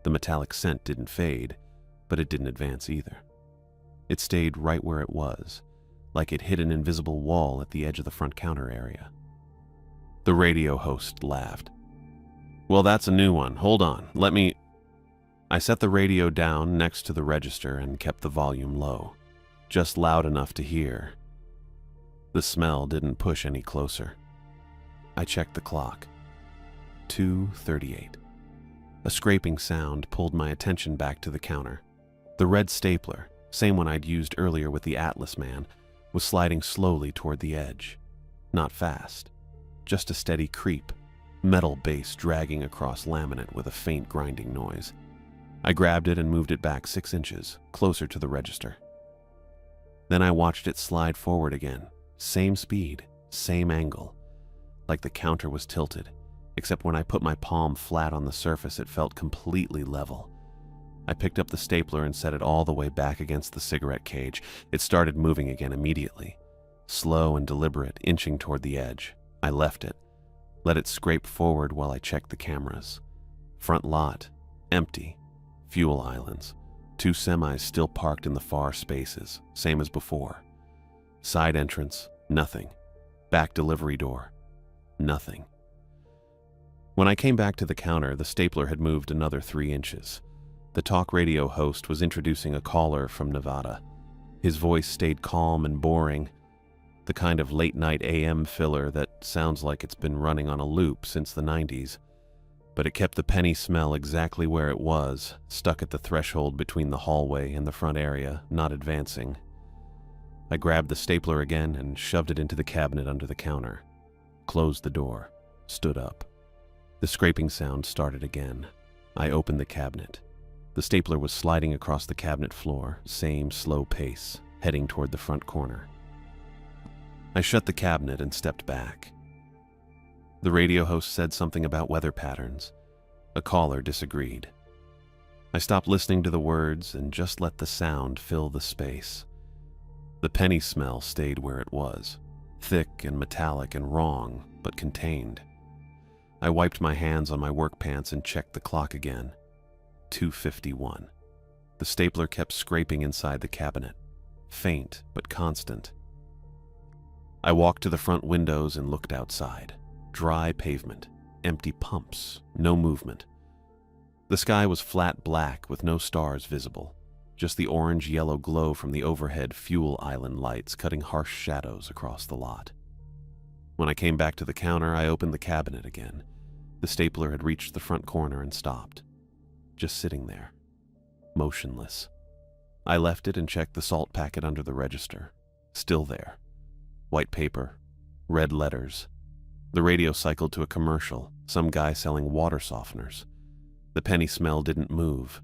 The metallic scent didn't fade, but it didn't advance either. It stayed right where it was, like it hit an invisible wall at the edge of the front counter area. The radio host laughed. "Well, that's a new one. Hold on, let me..." I set the radio down next to the register and kept the volume low, just loud enough to hear. The smell didn't push any closer. I checked the clock. 2:38. A scraping sound pulled my attention back to the counter. The red stapler, same one I'd used earlier with the Atlas man, was sliding slowly toward the edge. Not fast, just a steady creep, metal base dragging across laminate with a faint grinding noise. I grabbed it and moved it back 6 inches, closer to the register. Then I watched it slide forward again, same speed, same angle, like the counter was tilted, except when I put my palm flat on the surface it felt completely level. I picked up the stapler and set it all the way back against the cigarette cage. It started moving again immediately, slow and deliberate, inching toward the edge. I left it, let it scrape forward while I checked the cameras. Front lot, empty. Fuel islands. 2 semis still parked in the far spaces, same as before. Side entrance, nothing. Back delivery door, nothing. When I came back to the counter, the stapler had moved another 3 inches. The talk radio host was introducing a caller from Nevada. His voice stayed calm and boring, the kind of late-night AM filler that sounds like it's been running on a loop since the 90s. But it kept the penny smell exactly where it was, stuck at the threshold between the hallway and the front area, not advancing. I grabbed the stapler again and shoved it into the cabinet under the counter. Closed the door, stood up. The scraping sound started again. I opened the cabinet. The stapler was sliding across the cabinet floor, same slow pace, heading toward the front corner. I shut the cabinet and stepped back. The radio host said something about weather patterns. A caller disagreed. I stopped listening to the words and just let the sound fill the space. The penny smell stayed where it was, thick and metallic and wrong, but contained. I wiped my hands on my work pants and checked the clock again. 2:51. The stapler kept scraping inside the cabinet, faint but constant. I walked to the front windows and looked outside. Dry pavement, empty pumps, no movement. The sky was flat black with no stars visible, just the orange-yellow glow from the overhead fuel island lights cutting harsh shadows across the lot. When I came back to the counter, I opened the cabinet again. The stapler had reached the front corner and stopped, just sitting there, motionless. I left it and checked the salt packet under the register. Still there. White paper, red letters. The radio cycled to a commercial, some guy selling water softeners. The penny smell didn't move.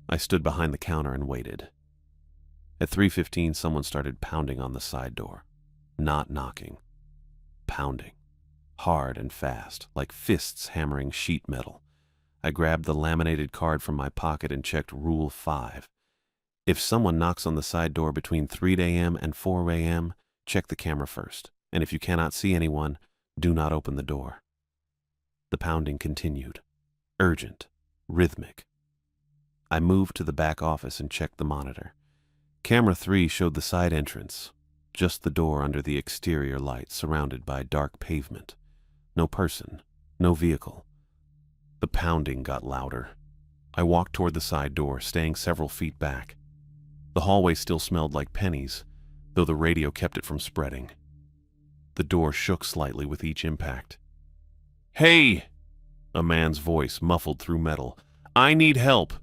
I stood behind the counter and waited. At 3:15, someone started pounding on the side door. Not knocking. Pounding. Hard and fast, like fists hammering sheet metal. I grabbed the laminated card from my pocket and checked Rule 5. If someone knocks on the side door between 3 a.m. and 4 a.m., check the camera first, and if you cannot see anyone, do not open the door. The pounding continued, urgent, rhythmic. I moved to the back office and checked the monitor. Camera 3 showed the side entrance, just the door under the exterior light surrounded by dark pavement. No person, no vehicle. The pounding got louder. I walked toward the side door, staying several feet back. The hallway still smelled like pennies, though the radio kept it from spreading. The door shook slightly with each impact. "Hey!" A man's voice muffled through metal. "I need help.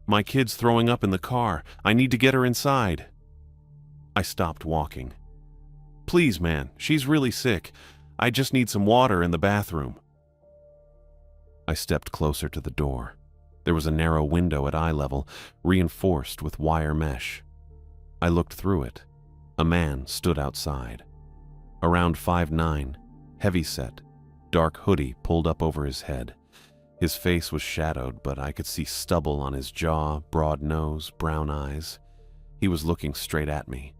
My kid's throwing up in the car. I need to get her inside." I stopped walking. "Please, man, she's really sick. I just need some water in the bathroom." I stepped closer to the door. There was a narrow window at eye level, reinforced with wire mesh. I looked through it. A man stood outside. Around 5'9", heavy-set, dark hoodie pulled up over his head. His face was shadowed, but I could see stubble on his jaw, broad nose, brown eyes. He was looking straight at me.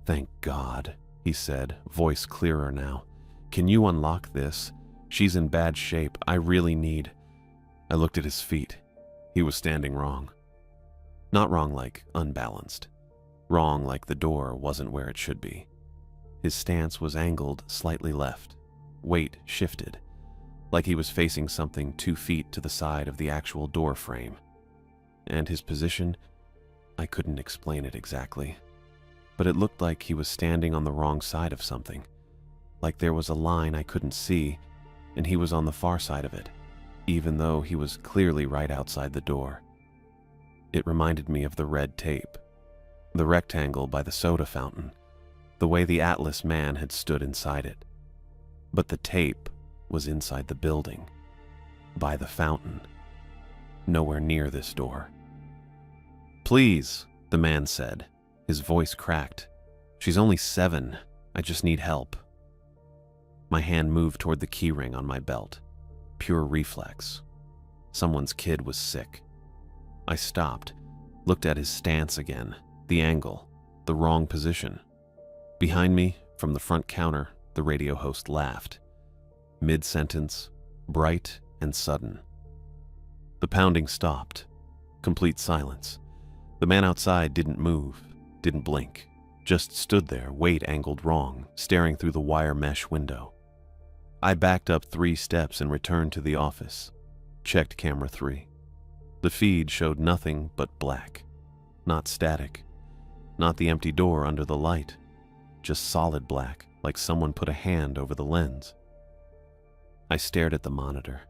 "Thank God," he said, voice clearer now. "Can you unlock this? She's in bad shape. I really need..." I looked at his feet. He was standing wrong. Not wrong like unbalanced. Wrong like the door wasn't where it should be. His stance was angled slightly left. Weight shifted, like he was facing something 2 feet to the side of the actual door frame. And his position, I couldn't explain it exactly, but it looked like he was standing on the wrong side of something, like there was a line I couldn't see, and he was on the far side of it, even though he was clearly right outside the door. It reminded me of the red tape, the rectangle by the soda fountain, the way the Atlas man had stood inside it. But the tape was inside the building, by the fountain, nowhere near this door. "Please," the man said, his voice cracked. "She's only 7. I just need help." My hand moved toward the keyring on my belt. Pure reflex. Someone's kid was sick. I stopped, looked at his stance again, the angle, the wrong position. Behind me, from the front counter, the radio host laughed. Mid-sentence, bright and sudden. The pounding stopped. Complete silence. The man outside didn't move, didn't blink, just stood there, weight angled wrong, staring through the wire mesh window. I backed up 3 steps and returned to the office. Checked camera 3. The feed showed nothing but black. Not static. Not the empty door under the light. Just solid black, like someone put a hand over the lens. I stared at the monitor.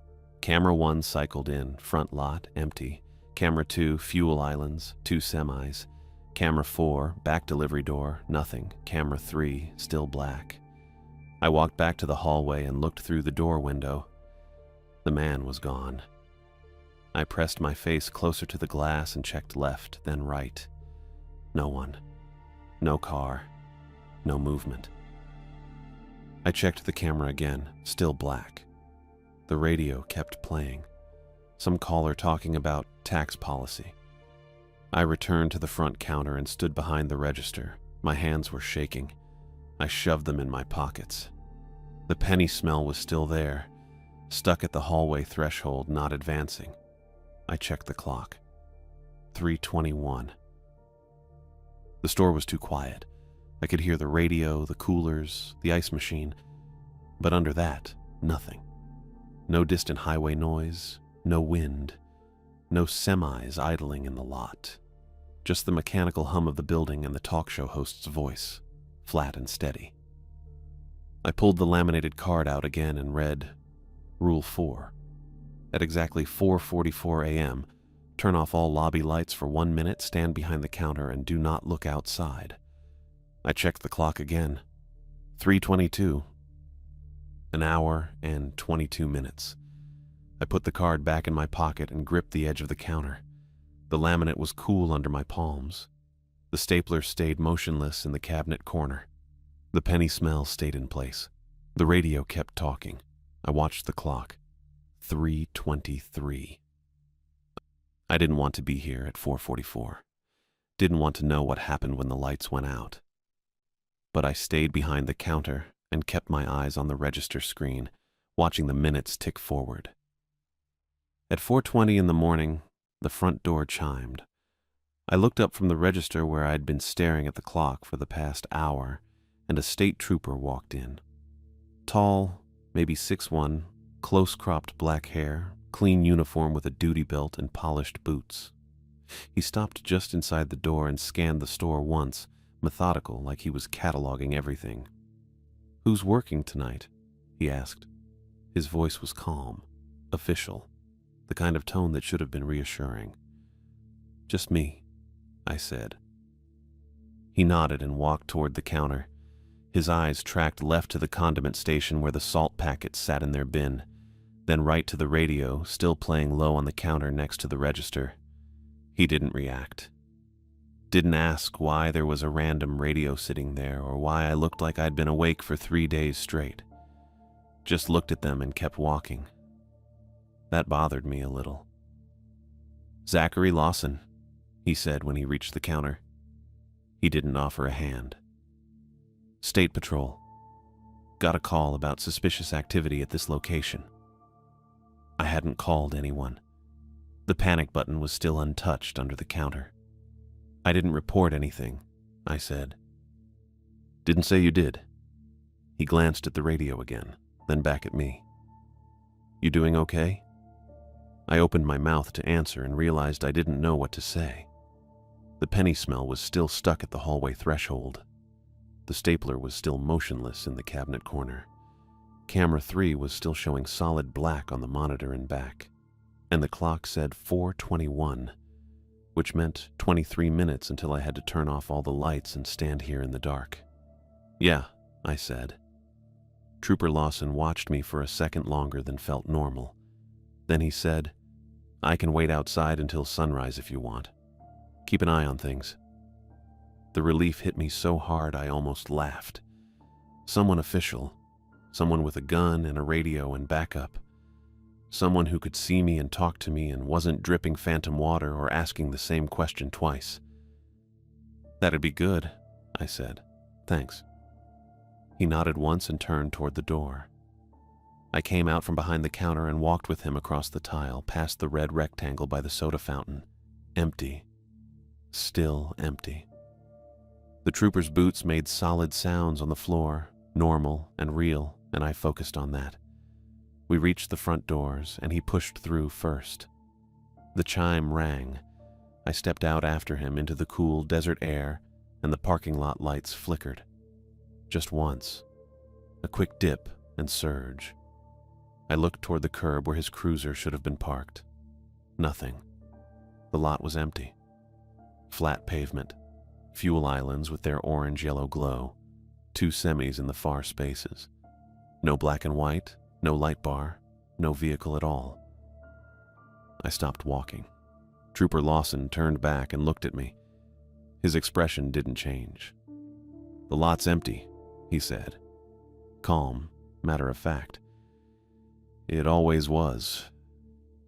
Camera 1 cycled in, front lot, empty. Camera 2, fuel islands, 2 semis. Camera 4, back delivery door, nothing. Camera 3, still black. I walked back to the hallway and looked through the door window. The man was gone. I pressed my face closer to the glass and checked left, then right. No one. No car. No movement. I checked the camera again, still black. The radio kept playing. Some caller talking about tax policy. I returned to the front counter and stood behind the register. My hands were shaking. I shoved them in my pockets. The penny smell was still there, stuck at the hallway threshold, not advancing. I checked the clock. 3:21. The store was too quiet. I could hear the radio, the coolers, the ice machine, but under that, nothing. No distant highway noise, no wind, no semis idling in the lot. Just the mechanical hum of the building and the talk show host's voice, flat and steady. I pulled the laminated card out again and read, Rule 4. At exactly 4:44 a.m., turn off all lobby lights for 1 minute, stand behind the counter, and do not look outside. I checked the clock again. 3:22. An hour and 22 minutes. I put the card back in my pocket and gripped the edge of the counter. The laminate was cool under my palms. The stapler stayed motionless in the cabinet corner. The penny smell stayed in place. The radio kept talking. I watched the clock. 3:23. I didn't want to be here at 4:44. Didn't want to know what happened when the lights went out. But I stayed behind the counter and kept my eyes on the register screen, watching the minutes tick forward. At 4:20 in the morning, the front door chimed. I looked up from the register where I'd been staring at the clock for the past hour, and a state trooper walked in. Tall, maybe 6'1", close-cropped black hair, clean uniform with a duty belt and polished boots. He stopped just inside the door and scanned the store once, methodical, like he was cataloging everything. "Who's working tonight?" he asked. His voice was calm, official, the kind of tone that should have been reassuring. "Just me," I said. He nodded and walked toward the counter. His eyes tracked left to the condiment station where the salt packets sat in their bin, then right to the radio, still playing low on the counter next to the register. He didn't react. Didn't ask why there was a random radio sitting there or why I looked like I'd been awake for 3 days straight. Just looked at them and kept walking. That bothered me a little. "Zachary Lawson," he said when he reached the counter. He didn't offer a hand. "State Patrol. Got a call about suspicious activity at this location." I hadn't called anyone. The panic button was still untouched under the counter. "I didn't report anything," I said. "Didn't say you did." He glanced at the radio again, then back at me. "You doing okay?" I opened my mouth to answer and realized I didn't know what to say. The penny smell was still stuck at the hallway threshold. The stapler was still motionless in the cabinet corner. Camera 3 was still showing solid black on the monitor in back, and the clock said 4:21, which meant 23 minutes until I had to turn off all the lights and stand here in the dark. "Yeah," I said. Trooper Lawson watched me for a second longer than felt normal. Then he said, "I can wait outside until sunrise if you want. Keep an eye on things." The relief hit me so hard I almost laughed. Someone official, someone with a gun and a radio and backup. Someone who could see me and talk to me and wasn't dripping phantom water or asking the same question twice. "That'd be good," I said. "Thanks." He nodded once and turned toward the door. I came out from behind the counter and walked with him across the tile, past the red rectangle by the soda fountain. Empty. Still empty. The trooper's boots made solid sounds on the floor, normal and real, and I focused on that. We reached the front doors, and he pushed through first. The chime rang. I stepped out after him into the cool desert air, and the parking lot lights flickered. Just once. A quick dip and surge. I looked toward the curb where his cruiser should have been parked. Nothing. The lot was empty. Flat pavement. Fuel islands with their orange-yellow glow. 2 semis in the far spaces. No black and white, no light bar, no vehicle at all. I stopped walking. Trooper Lawson turned back and looked at me. His expression didn't change. "The lot's empty," he said. Calm, matter of fact. It always was.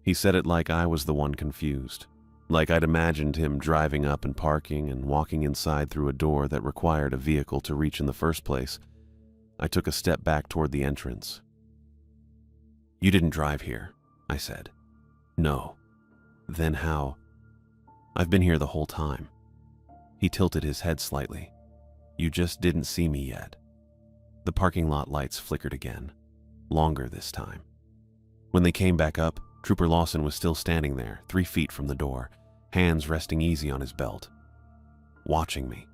He said it like I was the one confused. Like I'd imagined him driving up and parking and walking inside through a door that required a vehicle to reach in the first place. I took a step back toward the entrance. "You didn't drive here," I said. "No." "Then how?" "I've been here the whole time." He tilted his head slightly. "You just didn't see me yet." The parking lot lights flickered again. Longer this time. When they came back up, Trooper Lawson was still standing there, 3 feet from the door, hands resting easy on his belt, watching me.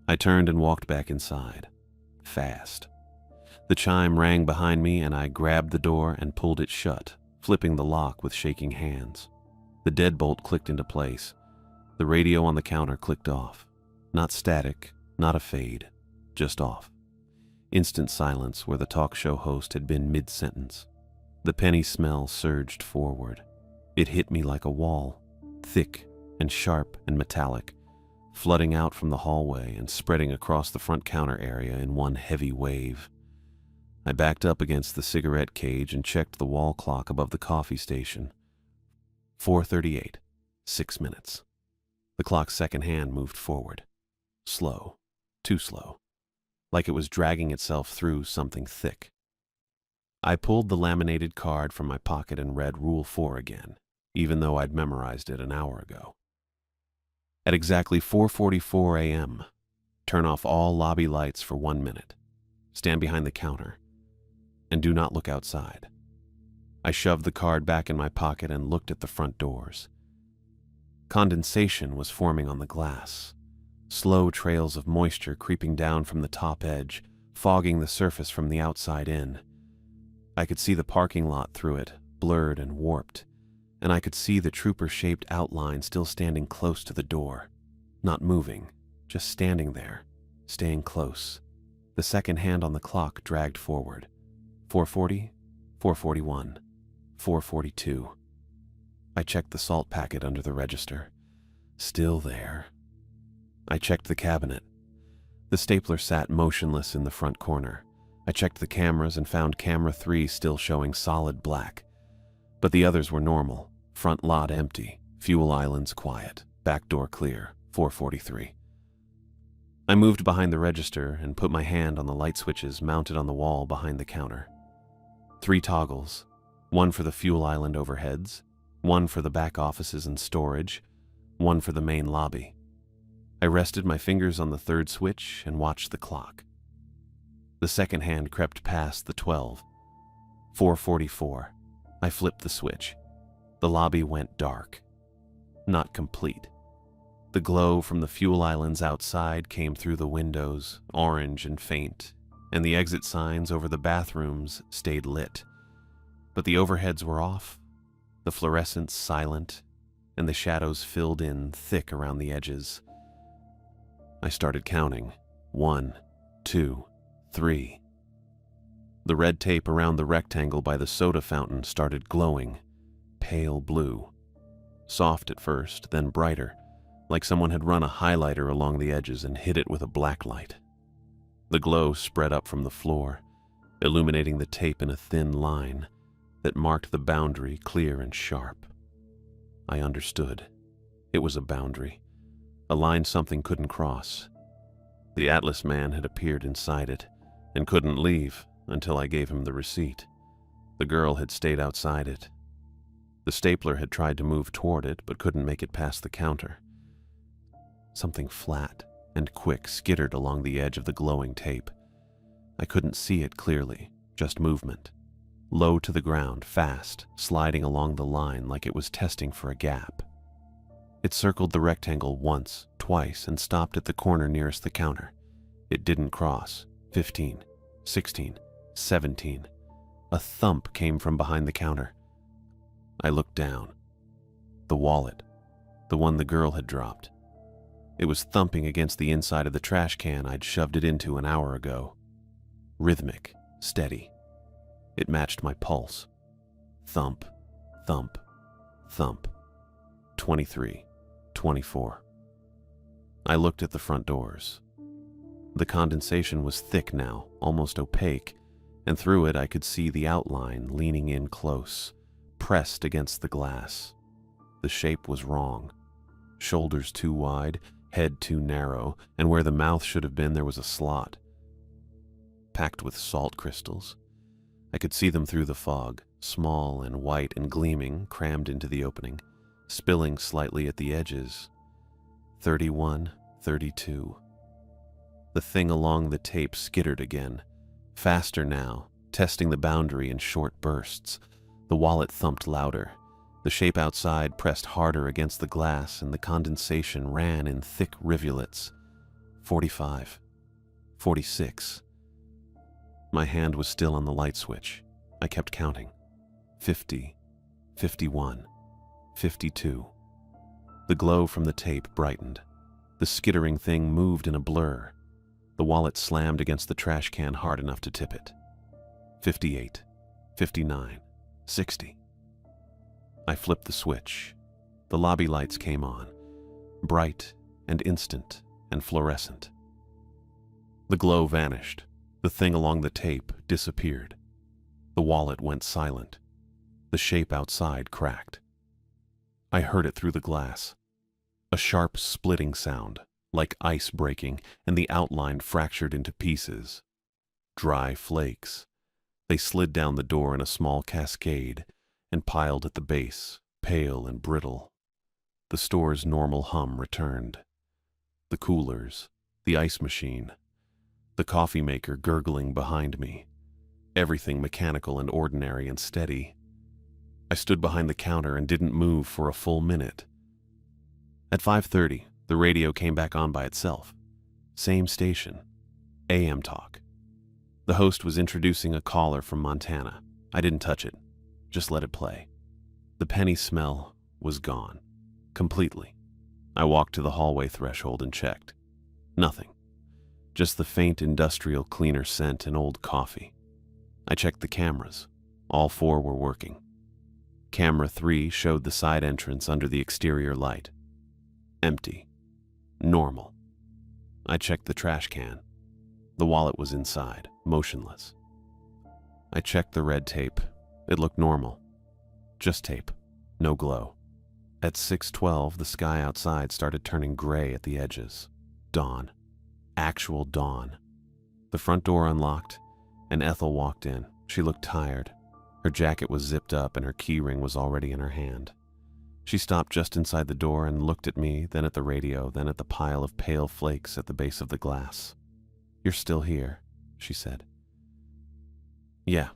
I turned and walked back inside. Fast. The chime rang behind me and I grabbed the door and pulled it shut, flipping the lock with shaking hands. The deadbolt clicked into place. The radio on the counter clicked off. Not static, not a fade, just off. Instant silence where the talk show host had been mid-sentence. The penny smell surged forward. It hit me like a wall, thick and sharp and metallic, flooding out from the hallway and spreading across the front counter area in one heavy wave. I backed up against the cigarette cage and checked the wall clock above the coffee station. 4:38, 6 minutes. The clock's second hand moved forward. Slow. Too slow. Like it was dragging itself through something thick. I pulled the laminated card from my pocket and read Rule 4 again, even though I'd memorized it an hour ago. At exactly 4:44 a.m., turn off all lobby lights for 1 minute. Stand behind the counter. And do not look outside. I shoved the card back in my pocket and looked at the front doors. Condensation was forming on the glass. Slow trails of moisture creeping down from the top edge, fogging the surface from the outside in. I could see the parking lot through it, blurred and warped, and I could see the trooper-shaped outline still standing close to the door. Not moving, just standing there, staying close. The second hand on the clock dragged forward. 4:40, 4:41, 4:42. I checked the salt packet under the register. Still there. I checked the cabinet. The stapler sat motionless in the front corner. I checked the cameras and found camera 3 still showing solid black. But the others were normal. Front lot empty. Fuel islands quiet. Back door clear. 4:43. I moved behind the register and put my hand on the light switches mounted on the wall behind the counter. 3 toggles. One for the fuel island overheads. One for the back offices and storage. One for the main lobby. I rested my fingers on the third switch and watched the clock. The second hand crept past the 12. 4:44. I flipped the switch. The lobby went dark. Not complete. The glow from the fuel islands outside came through the windows, orange and faint, and the exit signs over the bathrooms stayed lit. But the overheads were off, the fluorescents silent, and the shadows filled in thick around the edges. I started counting. 1, 2, 3. The red tape around the rectangle by the soda fountain started glowing, pale blue. Soft at first, then brighter, like someone had run a highlighter along the edges and hit it with a black light. The glow spread up from the floor, illuminating the tape in a thin line that marked the boundary clear and sharp. I understood. It was a boundary, a line something couldn't cross. The Atlas man had appeared inside it and couldn't leave until I gave him the receipt. The girl had stayed outside it. The stapler had tried to move toward it but couldn't make it past the counter. Something flat and quick skittered along the edge of the glowing tape. I couldn't see it clearly, just movement. Low to the ground, fast, sliding along the line like it was testing for a gap. It circled the rectangle once, twice, and stopped at the corner nearest the counter. It didn't cross. 15, 16, 17. A thump came from behind the counter. I looked down. The wallet, the one the girl had dropped. It was thumping against the inside of the trash can I'd shoved it into an hour ago. Rhythmic, steady. It matched my pulse. Thump, thump, thump. 23, 24. I looked at the front doors. The condensation was thick now, almost opaque, and through it I could see the outline leaning in close, pressed against the glass. The shape was wrong. Shoulders too wide, head too narrow, and where the mouth should have been there was a slot. Packed with salt crystals. I could see them through the fog, small and white and gleaming, crammed into the opening, spilling slightly at the edges. 31, 32. The thing along the tape skittered again, faster now, testing the boundary in short bursts. The wallet thumped louder. The shape outside pressed harder against the glass, and the condensation ran in thick rivulets. 45, 46. My hand was still on the light switch. I kept counting. 50, 51, 52. The glow from the tape brightened. The skittering thing moved in a blur. The wallet slammed against the trash can hard enough to tip it. 58, 59, 60. I flipped the switch. The lobby lights came on, bright and instant and fluorescent. The glow vanished. The thing along the tape disappeared. The wallet went silent. The shape outside cracked. I heard it through the glass. A sharp splitting sound, like ice breaking, and the outline fractured into pieces. Dry flakes. They slid down the door in a small cascade and piled at the base, pale and brittle. The store's normal hum returned. The coolers, the ice machine, the coffee maker gurgling behind me. Everything mechanical and ordinary and steady. I stood behind the counter and didn't move for a full minute. At 5:30, the radio came back on by itself. Same station. AM talk. The host was introducing a caller from Montana. I didn't touch it. Just let it play. The penny smell was gone. Completely. I walked to the hallway threshold and checked. Nothing. Just the faint industrial cleaner scent and old coffee. I checked the cameras. All 4 were working. Camera 3 showed the side entrance under the exterior light. Empty. Normal. I checked the trash can. The wallet was inside, motionless. I checked the red tape. It looked normal. Just tape. No glow. At 6:12, the sky outside started turning gray at the edges. Dawn. Actual dawn. The front door unlocked, and Ethel walked in. She looked tired. Her jacket was zipped up and her keyring was already in her hand. She stopped just inside the door and looked at me, then at the radio, then at the pile of pale flakes at the base of the glass. "You're still here," she said. "Yeah."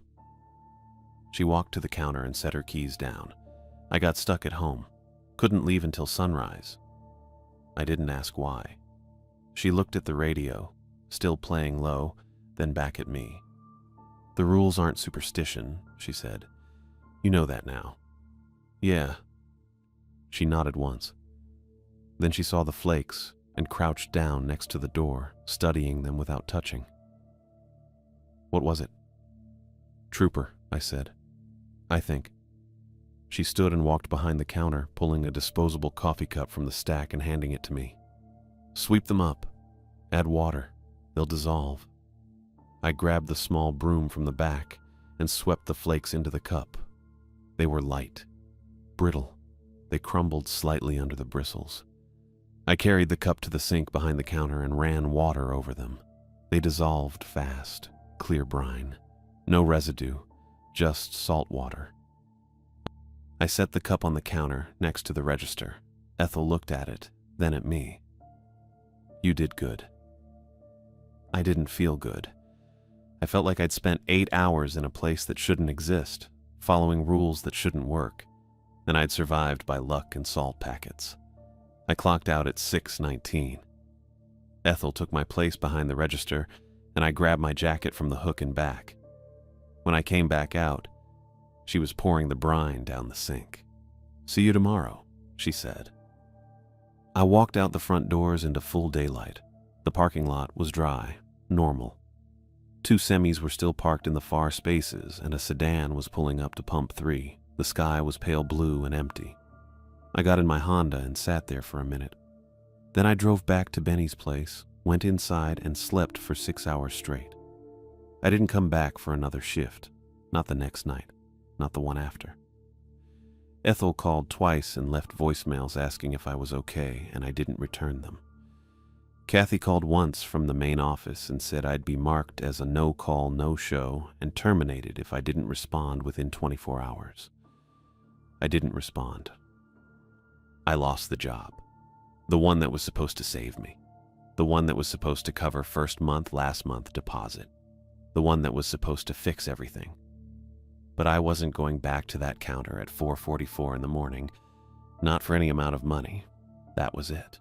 She walked to the counter and set her keys down. I got stuck at home. Couldn't leave until sunrise. I didn't ask why. She looked at the radio, still playing low, then back at me. "The rules aren't superstition," she said. "You know that now." "Yeah." She nodded once. Then she saw the flakes and crouched down next to the door, studying them without touching. "What was it?" "Trooper," I said. "I think." She stood and walked behind the counter, pulling a disposable coffee cup from the stack and handing it to me. "Sweep them up. Add water. They'll dissolve." I grabbed the small broom from the back and swept the flakes into the cup. They were light, brittle. They crumbled slightly under the bristles. I carried the cup to the sink behind the counter and ran water over them. They dissolved fast, clear brine. No residue, just salt water. I set the cup on the counter next to the register. Ethel looked at it, then at me. "You did good." I didn't feel good. I felt like I'd spent 8 hours in a place that shouldn't exist, following rules that shouldn't work, and I'd survived by luck and salt packets. I clocked out at 6:19. Ethel took my place behind the register, and I grabbed my jacket from the hook and back. When I came back out, she was pouring the brine down the sink. "See you tomorrow," she said. I walked out the front doors into full daylight. The parking lot was dry, normal. 2 semis were still parked in the far spaces, and a sedan was pulling up to pump 3. The sky was pale blue and empty. I got in my Honda and sat there for a minute. Then I drove back to Benny's place, went inside, and slept for 6 hours straight. I didn't come back for another shift, not the next night, not the one after. Ethel called twice and left voicemails asking if I was okay, and I didn't return them. Kathy called once from the main office and said I'd be marked as a no-call, no-show and terminated if I didn't respond within 24 hours. I didn't respond. I lost the job. The one that was supposed to save me. The one that was supposed to cover first month, last month deposit. The one that was supposed to fix everything. But I wasn't going back to that counter at 4:44 in the morning, not for any amount of money. That was it.